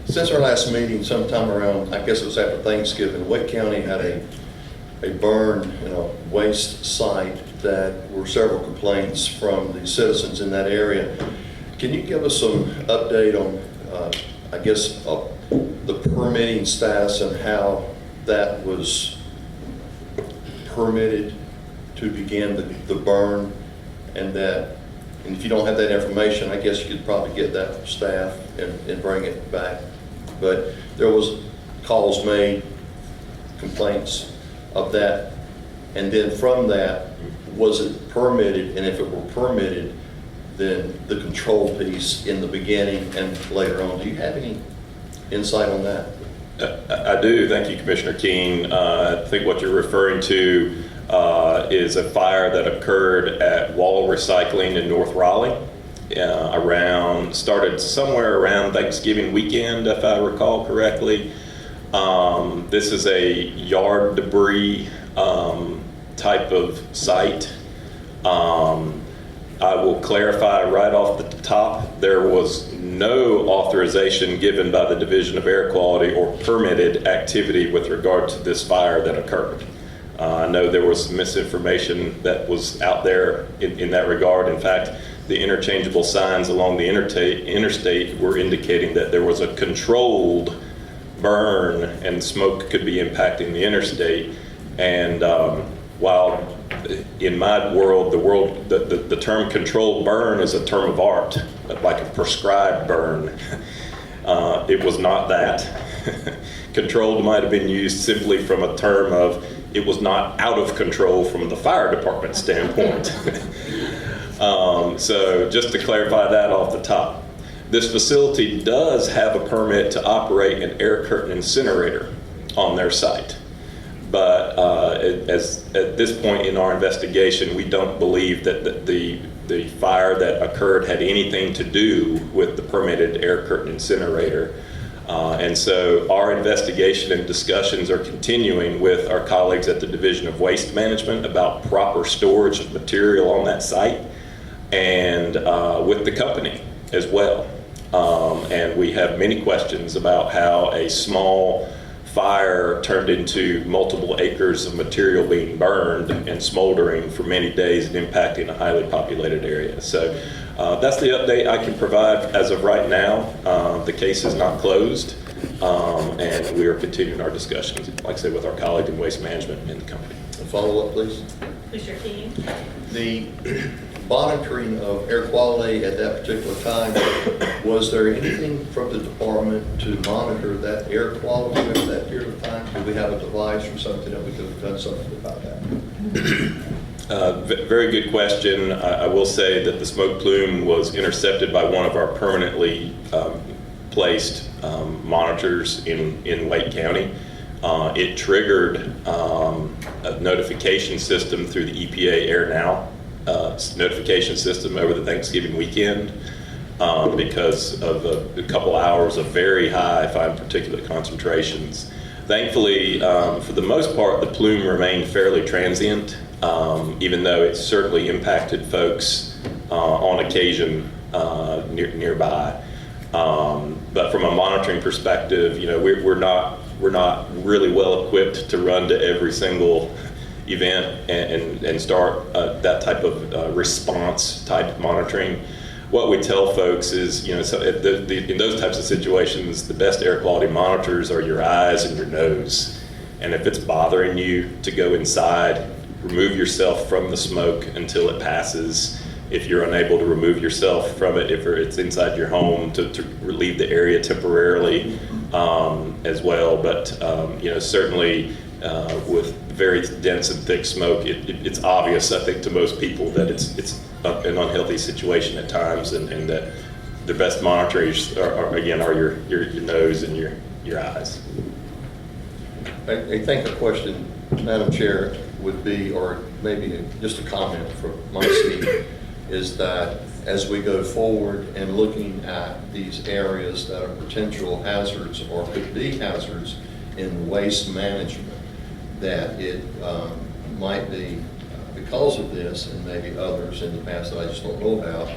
Since our last meeting, sometime around, I guess it was after Thanksgiving, Wake County had a burn in a waste site that were several complaints from the citizens in that area. Can you give us some update on, I guess, the permitting status and how that was permitted to begin the burn, and if you don't have that information, I guess you could probably get that from staff and bring it back. But there was calls made, complaints of that, and then from that, was it permitted? And if it were permitted, then the control piece in the beginning and later on. Do you have any insight on that?
I do. Thank you, Commissioner King. I think what you're referring to is a fire that occurred at Wall Recycling in North Raleigh. Started somewhere around Thanksgiving weekend, if I recall correctly. This is a yard debris type of site. I will clarify right off the top, there was no authorization given by the Division of Air Quality or permitted activity with regard to this fire that occurred. I know there was misinformation that was out there in that regard. In fact, the interchangeable signs along the interstate were indicating that there was a controlled burn and smoke could be impacting the interstate. And while in my world, the term controlled burn is a term of art, like a prescribed burn. It was not that. Controlled might have been used simply from a term of it was not out of control from the fire department standpoint. So just to clarify that off the top, this facility does have a permit to operate an air curtain incinerator on their site. But at this point in our investigation, we don't believe that the fire that occurred had anything to do with the permitted air curtain incinerator. And so our investigation and discussions are continuing with our colleagues at the Division of Waste Management about proper storage of material on that site, and with the company as well. And we have many questions about how a small fire turned into multiple acres of material being burned and smoldering for many days and impacting a highly populated area. So that's the update I can provide as of right now. The case is not closed, and we are continuing our discussions, like I say, with our colleague in Waste Management and the company.
A follow-up, please.
Commissioner King?
The monitoring of air quality at that particular time, was there anything from the department to monitor that air quality over that period of time? Do we have a device or something that we could have done something about that?
Very good question. I will say that the smoke plume was intercepted by one of our permanently placed monitors in Wake County. It triggered a notification system through the EPA Air Now notification system over the Thanksgiving weekend because of a couple hours of very high fine particulate concentrations. Thankfully, for the most part, the plume remained fairly transient, even though it certainly impacted folks on occasion nearby. But from a monitoring perspective, we're not really well equipped to run to every single event and start that type of response type monitoring. What we tell folks is, in those types of situations, the best air quality monitors are your eyes and your nose. And if it's bothering you to go inside, remove yourself from the smoke until it passes. If you're unable to remove yourself from it, if it's inside your home, to relieve the area temporarily as well. But certainly with very dense and thick smoke, it's obvious, I think, to most people that it's an unhealthy situation at times, and that the best monitors are your nose and your eyes.
I think a question, Madam Chair, would be, or maybe just a comment from my seat, is that as we go forward and looking at these areas that are potential hazards or could be hazards in waste management, that it might be because of this, and maybe others in the past that I just don't know about,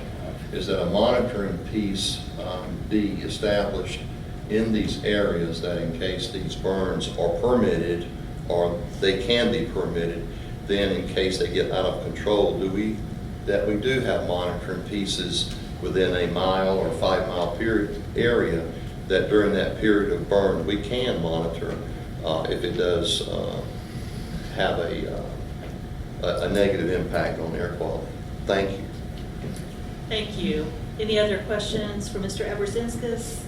is that a monitoring piece be established in these areas that in case these burns are permitted, or they can be permitted, then in case they get out of control, we do have monitoring pieces within a mile or 5 mile period area that during that period of burn we can monitor if it does have a negative impact on air quality. Thank you.
Thank you. Any other questions for Mr. Eberzinskis?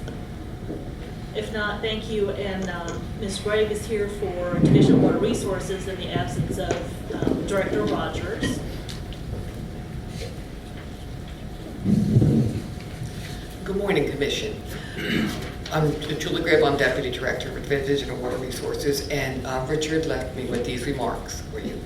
If not, thank you. And Ms. Gregg is here for Division of Water Resources in the absence of Director Rogers.
Good morning, Commission. I'm Julie Greb, I'm Deputy Director of Division of Water Resources, and Richard left me with these remarks for you.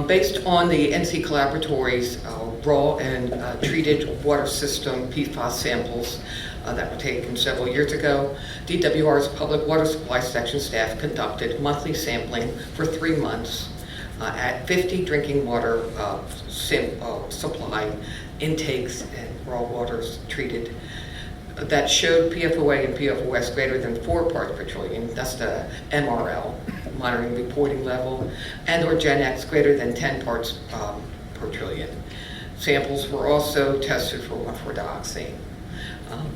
Based on the NC Collaboratory's raw and treated water system PFAS samples that were taken several years ago, DWR's Public Water Supply Section staff conducted monthly sampling for 3 months at 50 drinking water supply intakes and raw waters treated that showed PFOA and PFOS greater than 4 parts per trillion, that's the MRL, monitoring reporting level, and or Gen X greater than 10 parts per trillion. Samples were also tested for 1,4-dioxane.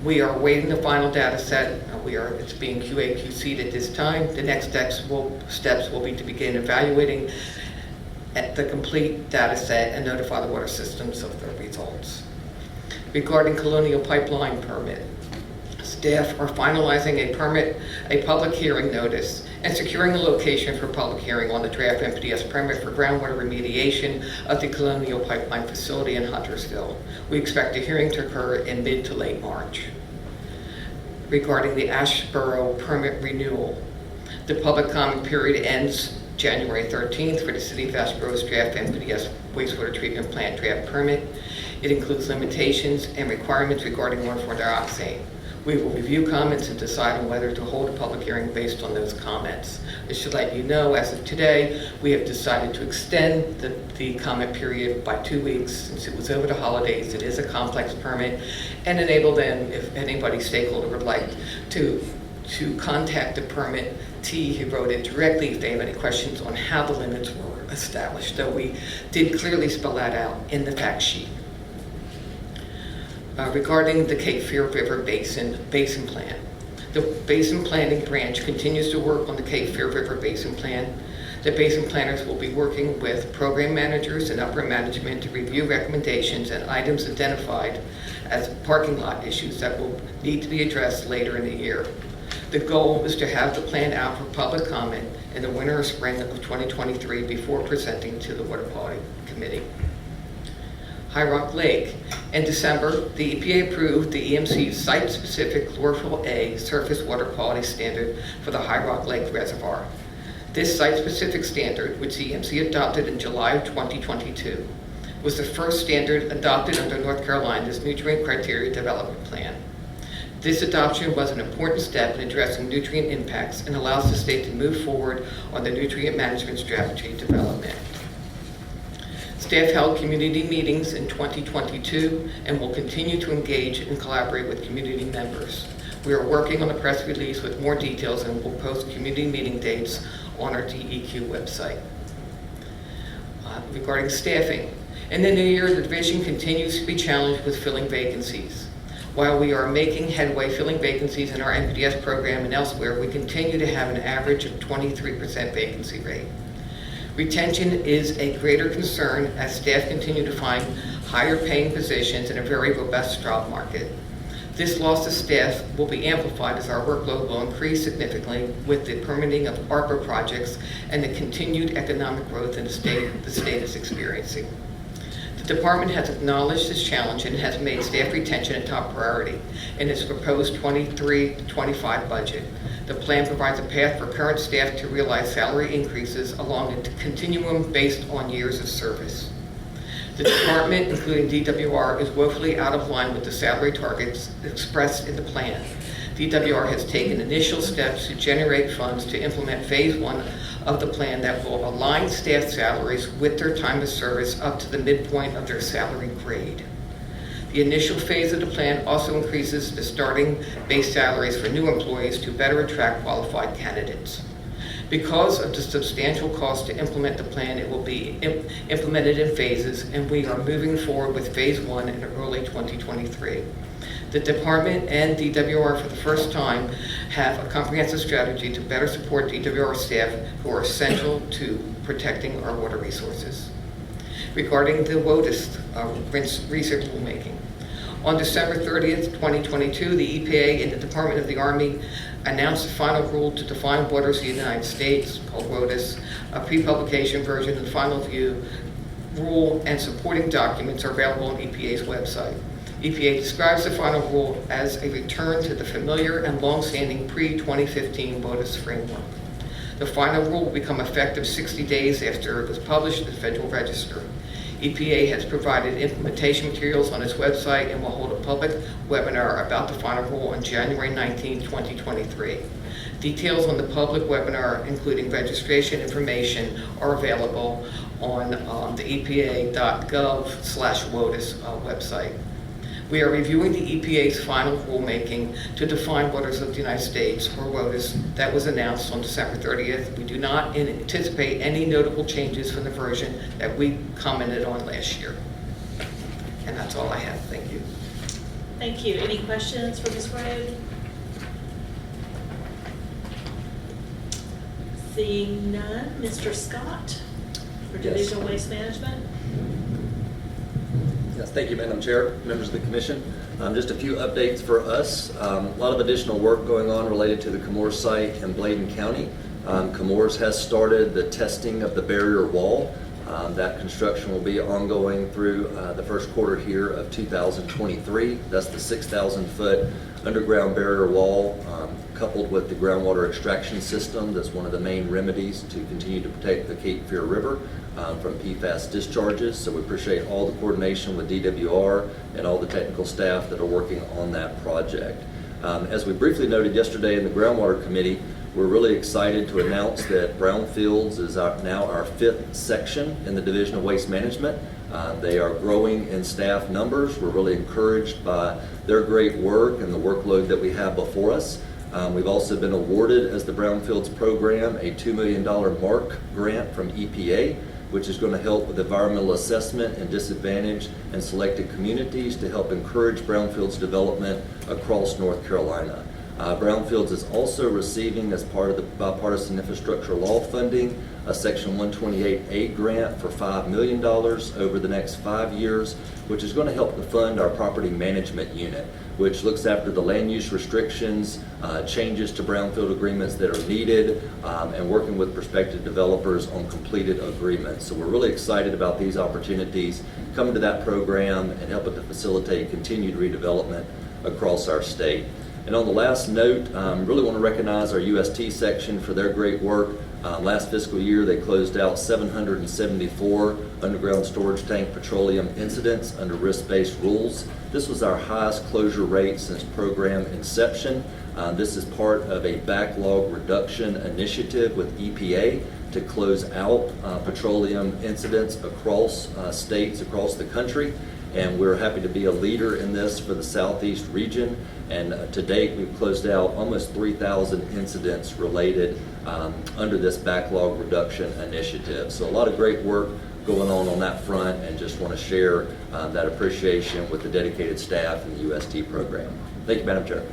We are awaiting the final data set. It's being QA/QC'd at this time. The next steps will be to begin evaluating the complete data set and notify the water systems of the results. Regarding Colonial Pipeline permit, staff are finalizing a public hearing notice and securing a location for public hearing on the draft MPDS permit for groundwater remediation of the Colonial Pipeline facility in Huntersville. We expect a hearing to occur in mid to late March. Regarding the Ashboro permit renewal, the public comment period ends January 13th for the City of Ashboro's draft MPDS wastewater treatment plant draft permit. It includes limitations and requirements regarding 1,4-dioxane. We will review comments and decide on whether to hold a public hearing based on those comments. I should let you know, as of today, we have decided to extend the comment period by 2 weeks since it was over the holidays. It is a complex permit, and enable them, if anybody stakeholder would like to contact the permittee who wrote it directly if they have any questions on how the limits were established, though we did clearly spell that out in the fact sheet. Regarding the Cape Fear River Basin Plan. The Basin Planning Branch continues to work on the Cape Fear River Basin Plan. The basin planners will be working with program managers and upper management to review recommendations and items identified as parking lot issues that will need to be addressed later in the year. The goal is to have the plan out for public comment in the winter or spring of 2023 before presenting to the Water Quality Committee. High Rock Lake. In December, the EPA approved the EMC site-specific chlorophyll A surface water quality standard for the High Rock Lake Reservoir. This site-specific standard, which the EMC adopted in July of 2022, was the first standard adopted under North Carolina's Nutrient Criteria Development Plan. This adoption was an important step in addressing nutrient impacts and allows the state to move forward on the nutrient management strategy development. Staff held community meetings in 2022 and will continue to engage and collaborate with community members. We are working on a press release with more details and will post community meeting dates on our DEQ website. Regarding staffing, in the new year, the division continues to be challenged with filling vacancies. While we are making headway filling vacancies in our NPDS program and elsewhere, we continue to have an average of 23% vacancy rate. Retention is a greater concern as staff continue to find higher paying positions in a very robust job market. This loss of staff will be amplified as our workload will increase significantly with the permitting of ARPA projects and the continued economic growth in the state is experiencing. The department has acknowledged this challenge and has made staff retention a top priority in its proposed 23-25 budget. The plan provides a path for current staff to realize salary increases along a continuum based on years of service. The department, including DWR, is woefully out of line with the salary targets expressed in the plan. DWR has taken initial steps to generate funds to implement phase 1 of the plan that will align staff salaries with their time of service up to the midpoint of their salary grade. The initial phase of the plan also increases the starting base salaries for new employees to better attract qualified candidates. Because of the substantial cost to implement the plan, it will be implemented in phases, and we are moving forward with phase 1 in early 2023. The department and DWR for the first time have a comprehensive strategy to better support DWR staff who are essential to protecting our water resources. Regarding the WOTUS research rulemaking, on December 30th, 2022, the EPA and the Department of the Army announced the final rule to define waters of the United States, called WOTUS. A pre-publication version of the final view, rule, and supporting documents are available on EPA's website. EPA describes the final rule as a return to the familiar and long-standing pre-2015 WOTUS framework. The final rule will become effective 60 days after it was published in the Federal Register. EPA has provided implementation materials on its website and will hold a public webinar about the final rule on January 19, 2023. Details on the public webinar, including registration information, are available on the epa.gov/WOTUS website. We are reviewing the EPA's final rulemaking to define waters of the United States, or WOTUS, that was announced on December 30th. We do not anticipate any notable changes from the version that we commented on last year. And that's all I have. Thank you.
Thank you. Any questions for Ms. Rode? Seeing none, Mr. Scott for Division of Waste Management.
Yes, thank you, Madam Chair, members of the Commission. Just a few updates for us. A lot of additional work going on related to the Comores site in Bladen County. Comores has started the testing of the barrier wall. That construction will be ongoing through the first quarter here of 2023. That's the 6,000-foot underground barrier wall coupled with the groundwater extraction system. That's one of the main remedies to continue to protect the Cape Fear River from PFAS discharges. So we appreciate all the coordination with DWR and all the technical staff that are working on that project. As we briefly noted yesterday in the Groundwater Committee, we're really excited to announce that Brownfields is now our 5th section in the Division of Waste Management. They are growing in staff numbers. We're really encouraged by their great work and the workload that we have before us. We've also been awarded as the Brownfields program a $2 million MARC grant from EPA, which is going to help with environmental assessment in disadvantaged and selected communities to help encourage brownfields development across North Carolina. Brownfields is also receiving, as part of the bipartisan infrastructure law funding, a Section 128A grant for $5 million over the next 5 years, which is going to help to fund our property management unit, which looks after the land use restrictions, changes to brownfield agreements that are needed, and working with prospective developers on completed agreements. So we're really excited about these opportunities coming to that program and helping to facilitate continued redevelopment across our state. And on the last note, really want to recognize our UST section for their great work. Last fiscal year, they closed out 774 underground storage tank petroleum incidents under risk-based rules. This was our highest closure rate since program inception. This is part of a backlog reduction initiative with EPA to close out petroleum incidents across states across the country. And we're happy to be a leader in this for the Southeast region. And to date, we've closed out almost 3,000 incidents related under this backlog reduction initiative. So a lot of great work going on that front, and just want to share that appreciation with the dedicated staff in the UST program. Thank you, Madam Chair.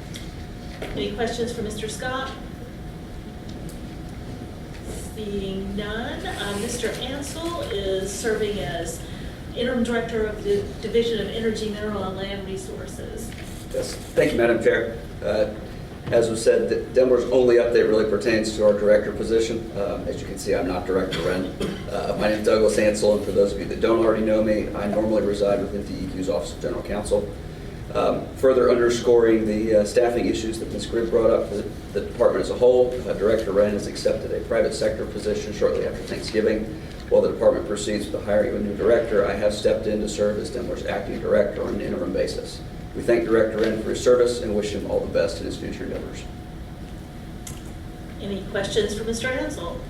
Any questions for Mr. Scott? Seeing none, Mr. Ansel is serving as Interim Director of the Division of Energy, Mineral, and Land Resources.
Yes, thank you, Madam Chair. As was said, Denver's only update really pertains to our director position. As you can see, I'm not Director Wren. My name is Douglas Ansel, and for those of you that don't already know me, I normally reside within DEQ's Office of General Counsel. Further underscoring the staffing issues that Ms. Gribb brought up for the department as a whole, Director Wren has accepted a private sector position shortly after Thanksgiving. While the department proceeds with the hiring of a new director, I have stepped in to serve as Denver's acting director on an interim basis. We thank Director Wren for his service and wish him all the best in his future endeavors.
Any questions for Mr. Ansel?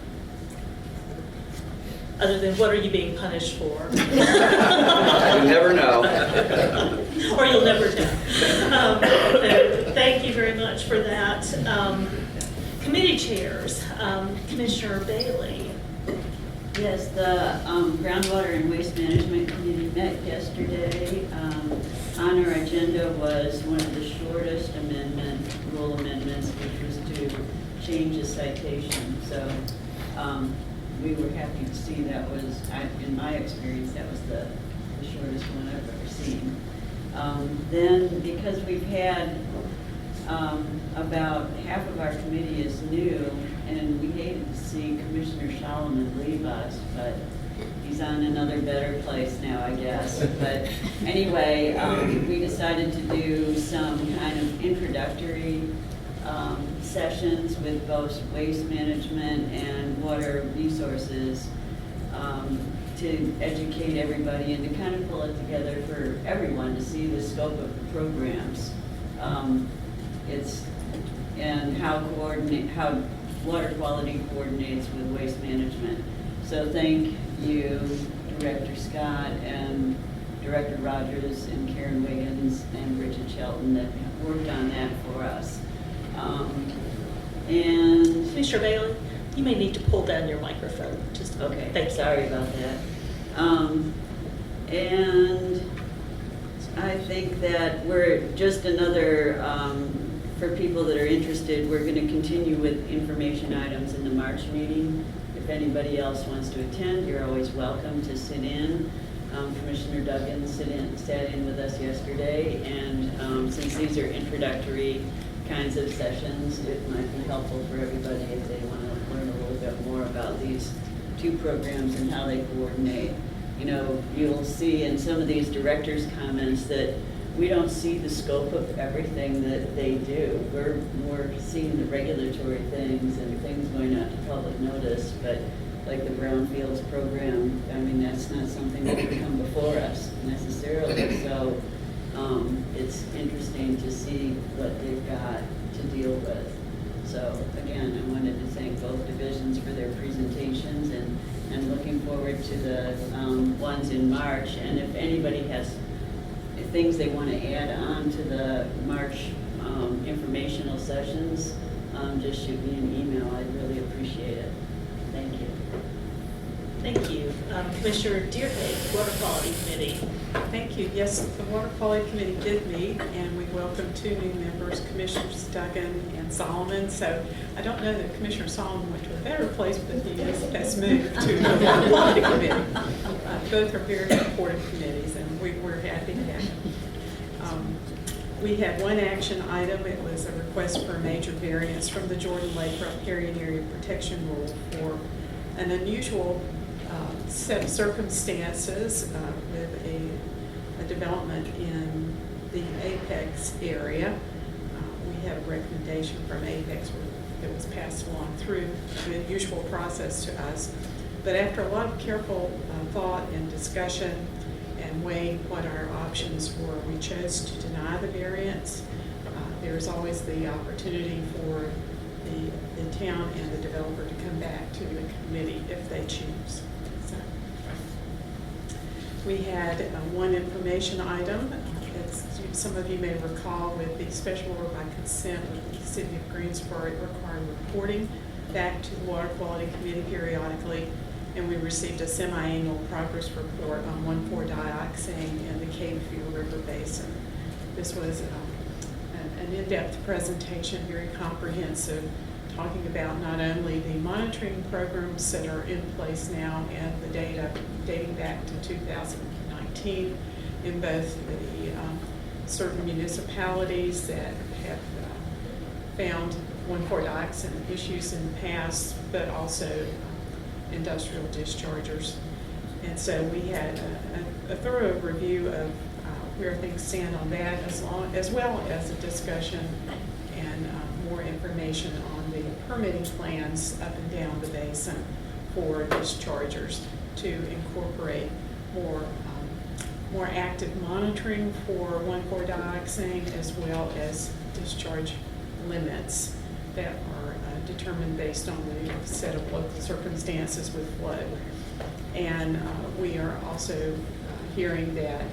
Other than what are you being punished for?
You never know.
Or you'll never tell. Thank you very much for that. Committee chairs, Commissioner Bailey.
Yes, the Groundwater and Waste Management Committee met yesterday. On our agenda was one of the shortest rule amendments, which was to change a citation. So we were happy to see that was, in my experience, that was the shortest one I've ever seen. Then, because we've had about half of our committee is new, and we hated to see Commissioner Solomon leave us, but he's on another better place now, I guess. But anyway, we decided to do some kind of introductory sessions with both waste management and water resources to educate everybody and to kind of pull it together for everyone to see the scope of the programs. And how water quality coordinates with waste management. So thank you, Director Scott and Director Rogers and Karen Wiggins and Richard Shelton that worked on that for us. And
Commissioner Bailey, you may need to pull down your microphone. Just
okay,
thank you.
Sorry about that. And I think that we're just another, for people that are interested, we're going to continue with information items in the March meeting. If anybody else wants to attend, you're always welcome to sit in. Commissioner Duggan sat in with us yesterday, and since these are introductory kinds of sessions, it might be helpful for everybody if they want to learn a little bit more about these two programs and how they coordinate. You know, you'll see in some of these directors' comments that we don't see the scope of everything that they do. We're more seeing the regulatory things and things going out to public notice, but like the Brownfields program, I mean, that's not something that would come before us necessarily. So it's interesting to see what they've got to deal with. So again, I wanted to thank both divisions for their presentations and looking forward to the ones in March. And if anybody has things they want to add on to the March informational sessions, just shoot me an email. I'd really appreciate it. Thank you.
Thank you. Commissioner Deerhake, Water Quality Committee.
Thank you. Yes, the Water Quality Committee did meet, and we welcomed 2 new members, Commissioners Duggan and Solomon. So I don't know that Commissioner Solomon went to a better place, but he has moved to the Water Quality Committee. Both are very important committees, and we're happy to have them. We had one action item. It was a request for a major variance from the Jordan Lake Riparian Area Protection Rule for an unusual set of circumstances with a development in the Apex area. We had a recommendation from Apex that was passed along through the usual process to us. But after a lot of careful thought and discussion and weighing what our options were, we chose to deny the variance. There's always the opportunity for the town and the developer to come back to the committee if they choose. So, we had one information item. As some of you may recall, with the special order by consent with the City of Greensboro, it required reporting back to the Water Quality Committee periodically, and we received a semi-annual progress report on 1,4-dioxane in the Cave-Field River Basin. This was an in-depth presentation, very comprehensive, talking about not only the monitoring programs that are in place now and the data dating back to 2019 in both the certain municipalities that have found 1,4-dioxane issues in the past, but also industrial dischargers. And so we had a thorough review of where things stand on that, as well as a discussion and more information on the permitting plans up and down the basin for dischargers to incorporate more more active monitoring for 1,4-dioxane, as well as discharge limits that are determined based on the set of local circumstances with flow. And we are also hearing that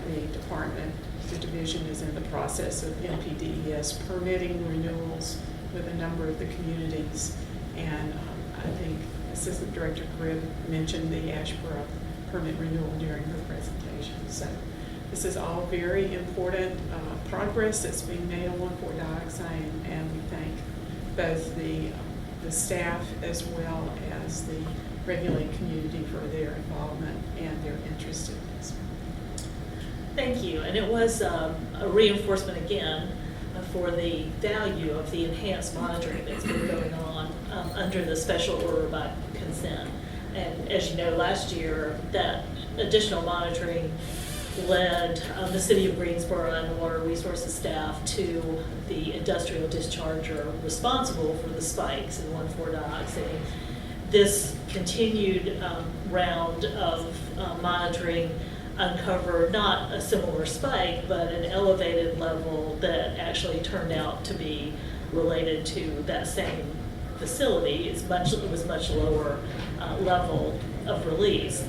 the division is in the process of NPDES permitting renewals with a number of the communities. And I think Assistant Director Cribb mentioned the Ashboro permit renewal during her presentation. So this is all very important progress that's being made on 1,4-dioxane, and we thank both the staff as well as the regulated community for their involvement and their interest in this.
Thank you. And it was a reinforcement again for the value of the enhanced monitoring that's been going on under the special order by consent. And as you know, last year, that additional monitoring led the City of Greensboro and the Water Resources staff to the industrial discharger responsible for the spikes in 1,4-dioxane. This continued round of monitoring uncovered not a similar spike, but an elevated level that actually turned out to be related to that same facility. It was much lower level of release,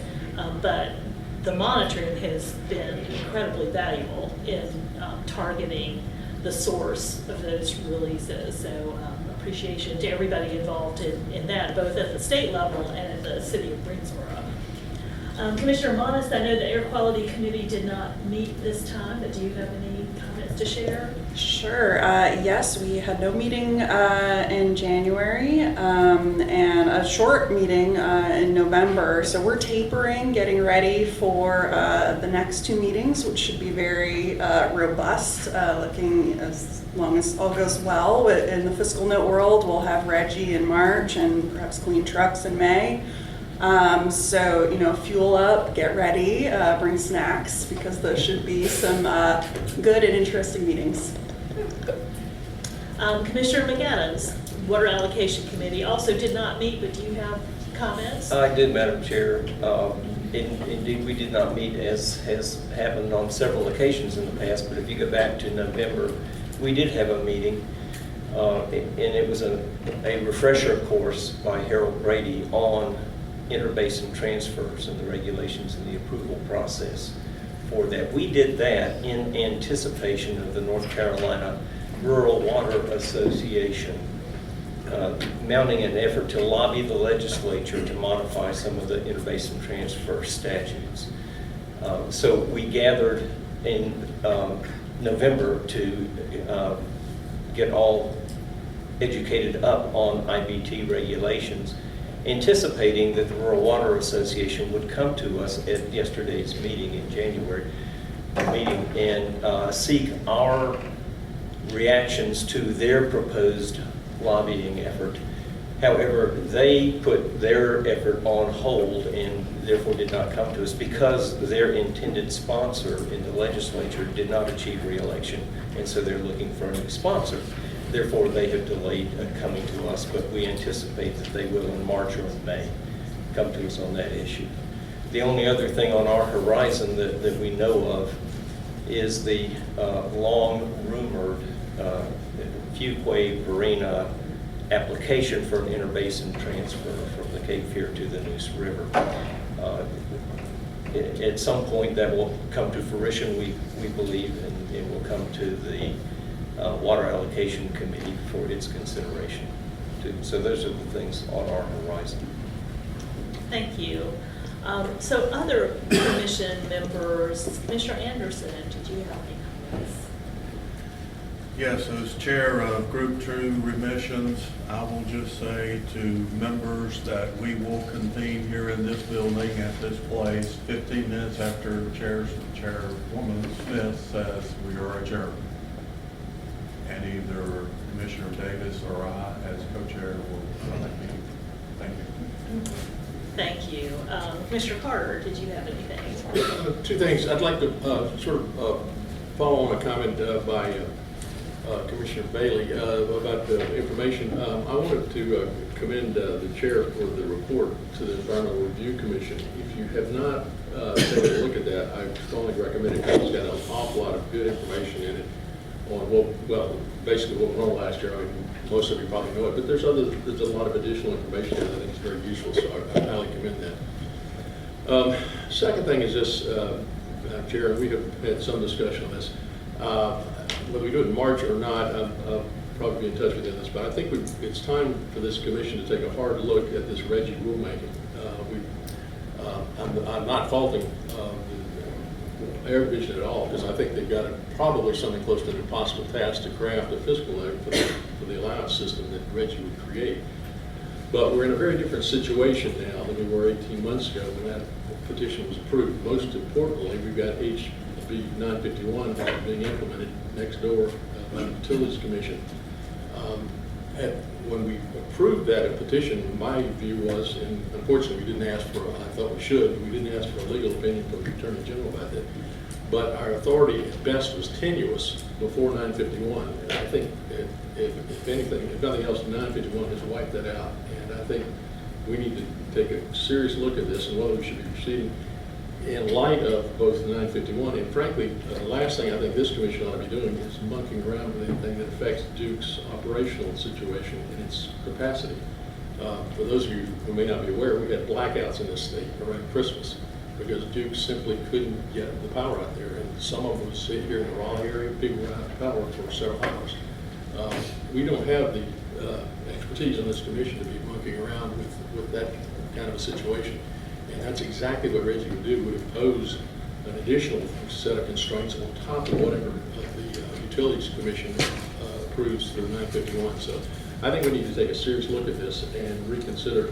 but the monitoring has been incredibly valuable in targeting the source of those releases. So appreciation to everybody involved in that, both at the state level and at the City of Greensboro. Commissioner Monis, I know the Air Quality Committee did not meet this time, but do you have any comments to share?
Sure. Yes, we had no meeting in January and a short meeting in November. So we're tapering, getting ready for the next two meetings, which should be very robust, looking as long as all goes well. In the fiscal note world, we'll have Reggie in March and perhaps clean trucks in May. So, fuel up, get ready, bring snacks, because those should be some good and interesting meetings.
Commissioner McAdams, Water Allocation Committee also did not meet, but do you have comments?
I did, Madam Chair. Indeed, we did not meet, as has happened on several occasions in the past, but if you go back to November, we did have a meeting, and it was a refresher course by Harold Brady on interbasin transfers and the regulations and the approval process for that. We did that in anticipation of the North Carolina Rural Water Association mounting an effort to lobby the legislature to modify some of the interbasin transfer statutes. So we gathered in November to get all educated up on IBT regulations, anticipating that the Rural Water Association would come to us at yesterday's meeting in January and seek our reactions to their proposed lobbying effort. However, they put their effort on hold and therefore did not come to us because their intended sponsor in the legislature did not achieve re-election, and so they're looking for a new sponsor. Therefore, they have delayed coming to us, but we anticipate that they will in March or May come to us on that issue. The only other thing on our horizon that we know of is the long-rumored Fuquay-Varina application for an interbasin transfer from the Cape Fear to the Neuse River. At some point, that will come to fruition, we believe, and it will come to the Water Allocation Committee for its consideration too. So those are the things on our horizon.
Thank you. So other commission members, Commissioner Anderson, did you have any comments?
Yes, as chair of Group 2 remissions, I will just say to members that we will convene here in this building at this place 15 minutes after Chairwoman Smith says we are adjourned. And either Commissioner Davis or I, as co-chair, will run that meeting. Thank you.
Thank you. Commissioner Carter, did you have anything?
Two things. I'd like to sort of follow on a comment by Commissioner Bailey, about the information. I wanted to commend the chair for the report to the Environmental Review Commission. If you have not taken a look at that, I strongly recommend it because it's got an awful lot of good information in it on basically what went on last year. I mean, most of you probably know it, but there's a lot of additional information there that I think is very useful, so I highly commend that. Second thing is this, Chair, and we have had some discussion on this. Whether we do it in March or not, I'll probably be in touch with you on this, but I think it's time for this commission to take a hard look at this Reggie rulemaking. I'm not faulting Air Division at all, because I think they've got probably something close to an impossible task to craft a fiscal note for the allowance system that Reggie would create. But we're in a very different situation now than we were 18 months ago when that petition was approved. Most importantly, we've got HB 951 being implemented next door by the Utilities Commission. When we approved that petition, my view was, and unfortunately we didn't ask for, I thought we should, but we didn't ask for a legal opinion from the Attorney General about that. But our authority at best was tenuous before 951. And I think if anything, if nothing else, 951 has wiped that out. And I think we need to take a serious look at this and whether we should be proceeding in light of both 951. And frankly, the last thing I think this commission ought to be doing is monkeying around with anything that affects Duke's operational situation and its capacity. For those of you who may not be aware, we had blackouts in this state around Christmas because Duke simply couldn't get the power out there. And some of them would sit here in the Raleigh area, people were out of power for several hours. We don't have the expertise on this commission to be monkeying around with that kind of a situation. And that's exactly what Reggie would do, would impose an additional set of constraints on top of whatever the Utilities Commission approves through 951. So I think we need to take a serious look at this and reconsider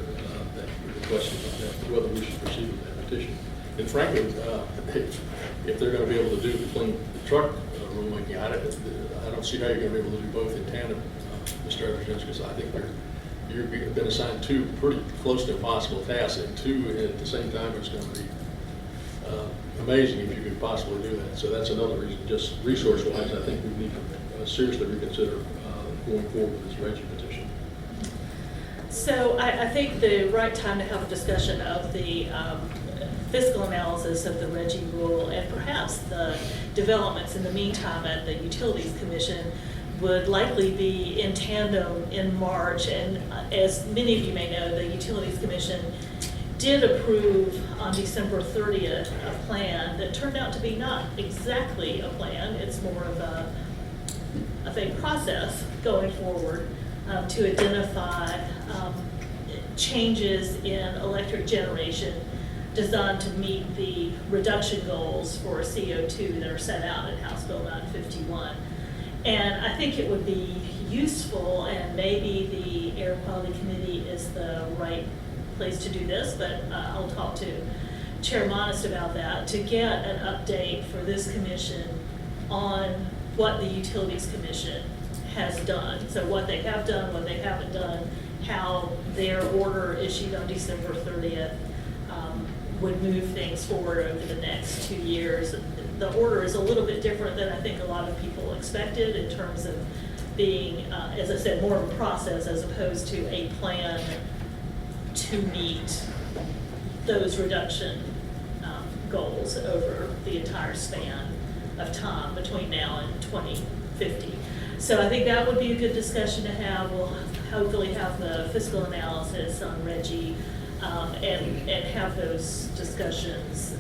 the question about whether we should proceed with that petition. And frankly, if they're going to be able to do the clean truck rulemaking, I don't see how you're going to be able to do both in tandem, Mr. Evans, because I think you've been assigned two pretty close to impossible tasks, and two at the same time is going to be amazing if you could possibly do that. So that's another reason, just resource-wise, I think we need to seriously reconsider going forward with this Reggie petition.
So I think the right time to have a discussion of the fiscal analysis of the Reggie rule and perhaps the developments in the meantime at the Utilities Commission would likely be in tandem in March. And as many of you may know, the Utilities Commission did approve on December 30th a plan that turned out to be not exactly a plan. It's more of a process going forward to identify changes in electric generation designed to meet the reduction goals for CO2 that are set out in House Bill 951. And I think it would be useful, and maybe the Air Quality Committee is the right place to do this, but I'll talk to Chair Modest about that, to get an update for this commission on what the Utilities Commission has done. So what they have done, what they haven't done, how their order issued on December 30th would move things forward over the next 2 years. The order is a little bit different than I think a lot of people expected in terms of being, as I said, more of a process as opposed to a plan to meet those reduction goals over the entire span of time between now and 2050. So I think that would be a good discussion to have. We'll hopefully have the fiscal analysis on Reggie and have those discussions.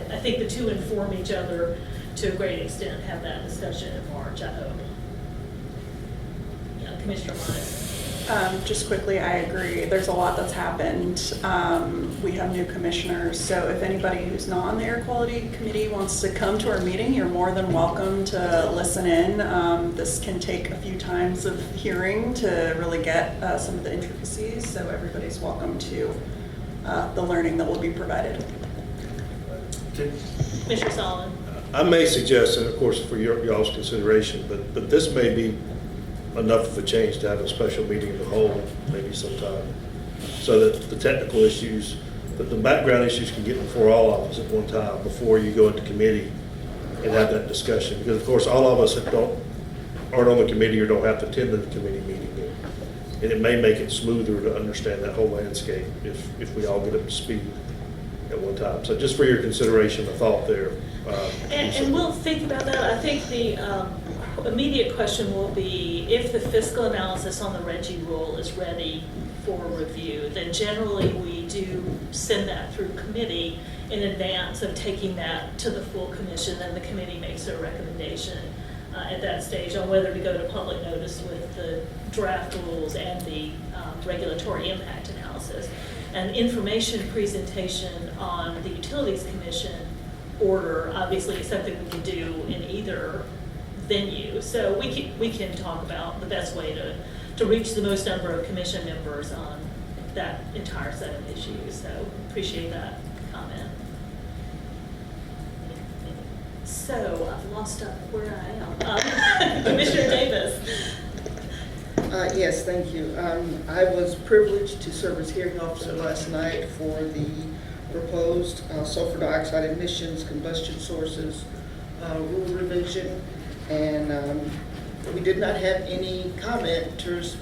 I think the two inform each other to a great extent. Have that discussion in March, I hope. Yeah, Commissioner Myers.
Just quickly, I agree. There's a lot that's happened. We have new commissioners, so if anybody who's not on the Air Quality Committee wants to come to our meeting, you're more than welcome to listen in. This can take a few times of hearing to really get some of the intricacies, so everybody's welcome to the learning that will be provided.
Commissioner Solomon.
I may suggest, and of course for y'all's consideration, but this may be enough of a change to have a special meeting of the whole maybe sometime, so that the technical issues, that the background issues can get before all of us at one time before you go into committee and have that discussion. Because of course all of us don't aren't on the committee or don't have to attend the committee meeting. And it may make it smoother to understand that whole landscape if we all get up to speed at one time. So just for your consideration, a thought there.
And we'll think about that. I think the immediate question will be if the fiscal analysis on the Reggie rule is ready for review, then generally we do send that through committee in advance of taking that to the full commission, and the committee makes a recommendation at that stage on whether to go to public notice with the draft rules and the regulatory impact analysis. And information presentation on the Utilities Commission order obviously is something we can do in either venue. So we can talk about the best way to reach the most number of commission members on that entire set of issues. So appreciate that comment. So I've lost up where I am. Commissioner Davis.
Yes, thank you. I was privileged to serve as hearing officer last night for the proposed sulfur dioxide emissions combustion sources rule revision, and we did not have any commenters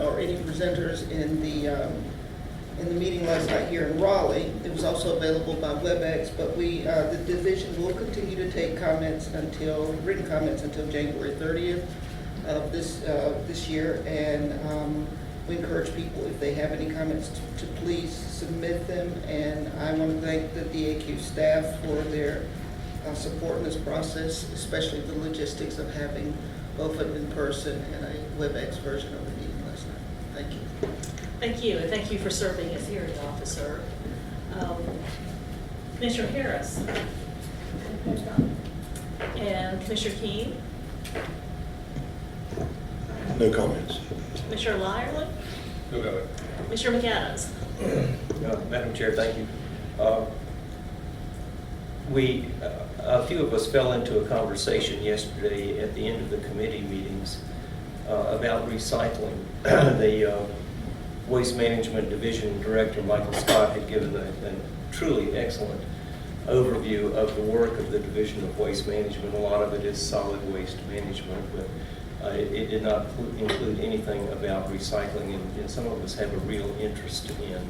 or any presenters in the meeting last night here in Raleigh. It was also available by WebEx, but the division will continue to take written comments until January 30th of this year, and we encourage people, if they have any comments, to please submit them. And I want to thank the DAQ staff for their support in this process, especially the logistics of having both an in-person and a WebEx version of the meeting last night. Thank you.
Thank you, and thank you for serving as hearing officer. Commissioner Harris. And Commissioner Keene.
No comments.
Commissioner Lyerly.
No comment.
Commissioner McAdams.
Madam Chair, thank you. A few of us fell into a conversation yesterday at the end of the committee meetings about recycling. The Waste Management Division Director, Michael Scott, had given a truly excellent overview of the work of the Division of Waste Management. A lot of it is solid waste management, but it did not include anything about recycling, and some of us have a real interest in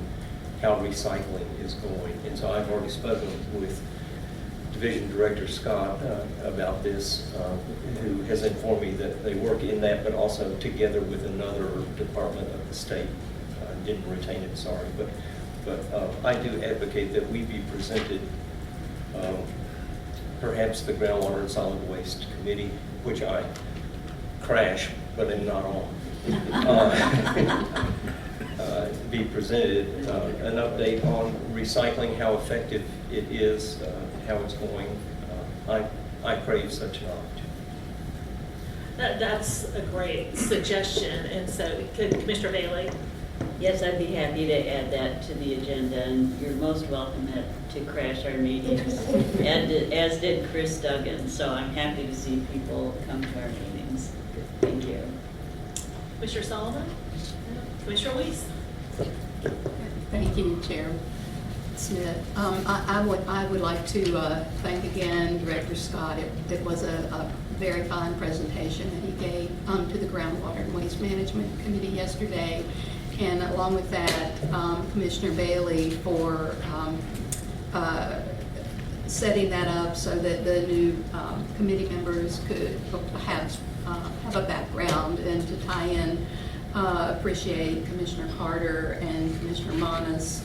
how recycling is going. And so I've already spoken with Division Director Scott about this, who has informed me that they work in that, but also together with another department of the state. Didn't retain it, sorry, but I do advocate that we be presented, perhaps the Groundwater and Solid Waste Committee, which I crash, but am not on. Be presented an update on recycling, how effective it is, how it's going. I crave such knowledge.
That's a great suggestion, and so Commissioner Bailey.
Yes, I'd be happy to add that to the agenda, and you're most welcome to crash our meetings, as did Chris Duggan, so I'm happy to see people come to our meetings. Thank you.
Commissioner Solomon? Commissioner Weiss?
Thank you, Chair Smith. I would like to thank again Director Scott. It was a very fine presentation that he gave to the Groundwater and Waste Management Committee yesterday. And along with that, Commissioner Bailey for setting that up so that the new committee members could have a background and to tie in. Appreciate Commissioner Carter and Commissioner Manas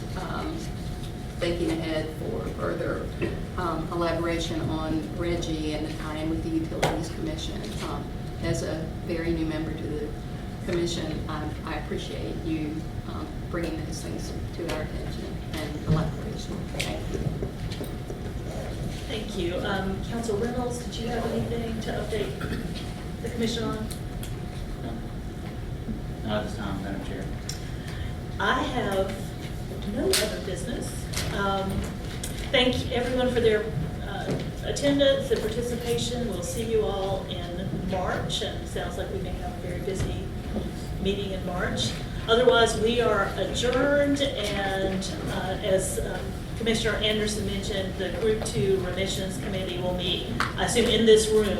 thinking ahead for further elaboration on Reggie and the tie-in with the Utilities Commission. As a very new member to the Commission, I appreciate you bringing those things to our attention and elaboration. Thank you.
Thank you. Council Reynolds, did you have anything to update the Commission on?
No. Not at this time, Madam Chair.
I have no other business. Thank everyone for their attendance and participation. We'll see you all in March, and it sounds like we may have a very busy meeting in March. Otherwise, we are adjourned, and as Commissioner Anderson mentioned, the Group 2 Remissions Committee will meet, I assume, in this room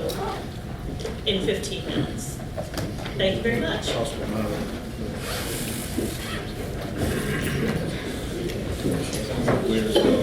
in 15 minutes. Thank you very much.
Possible amount.
We just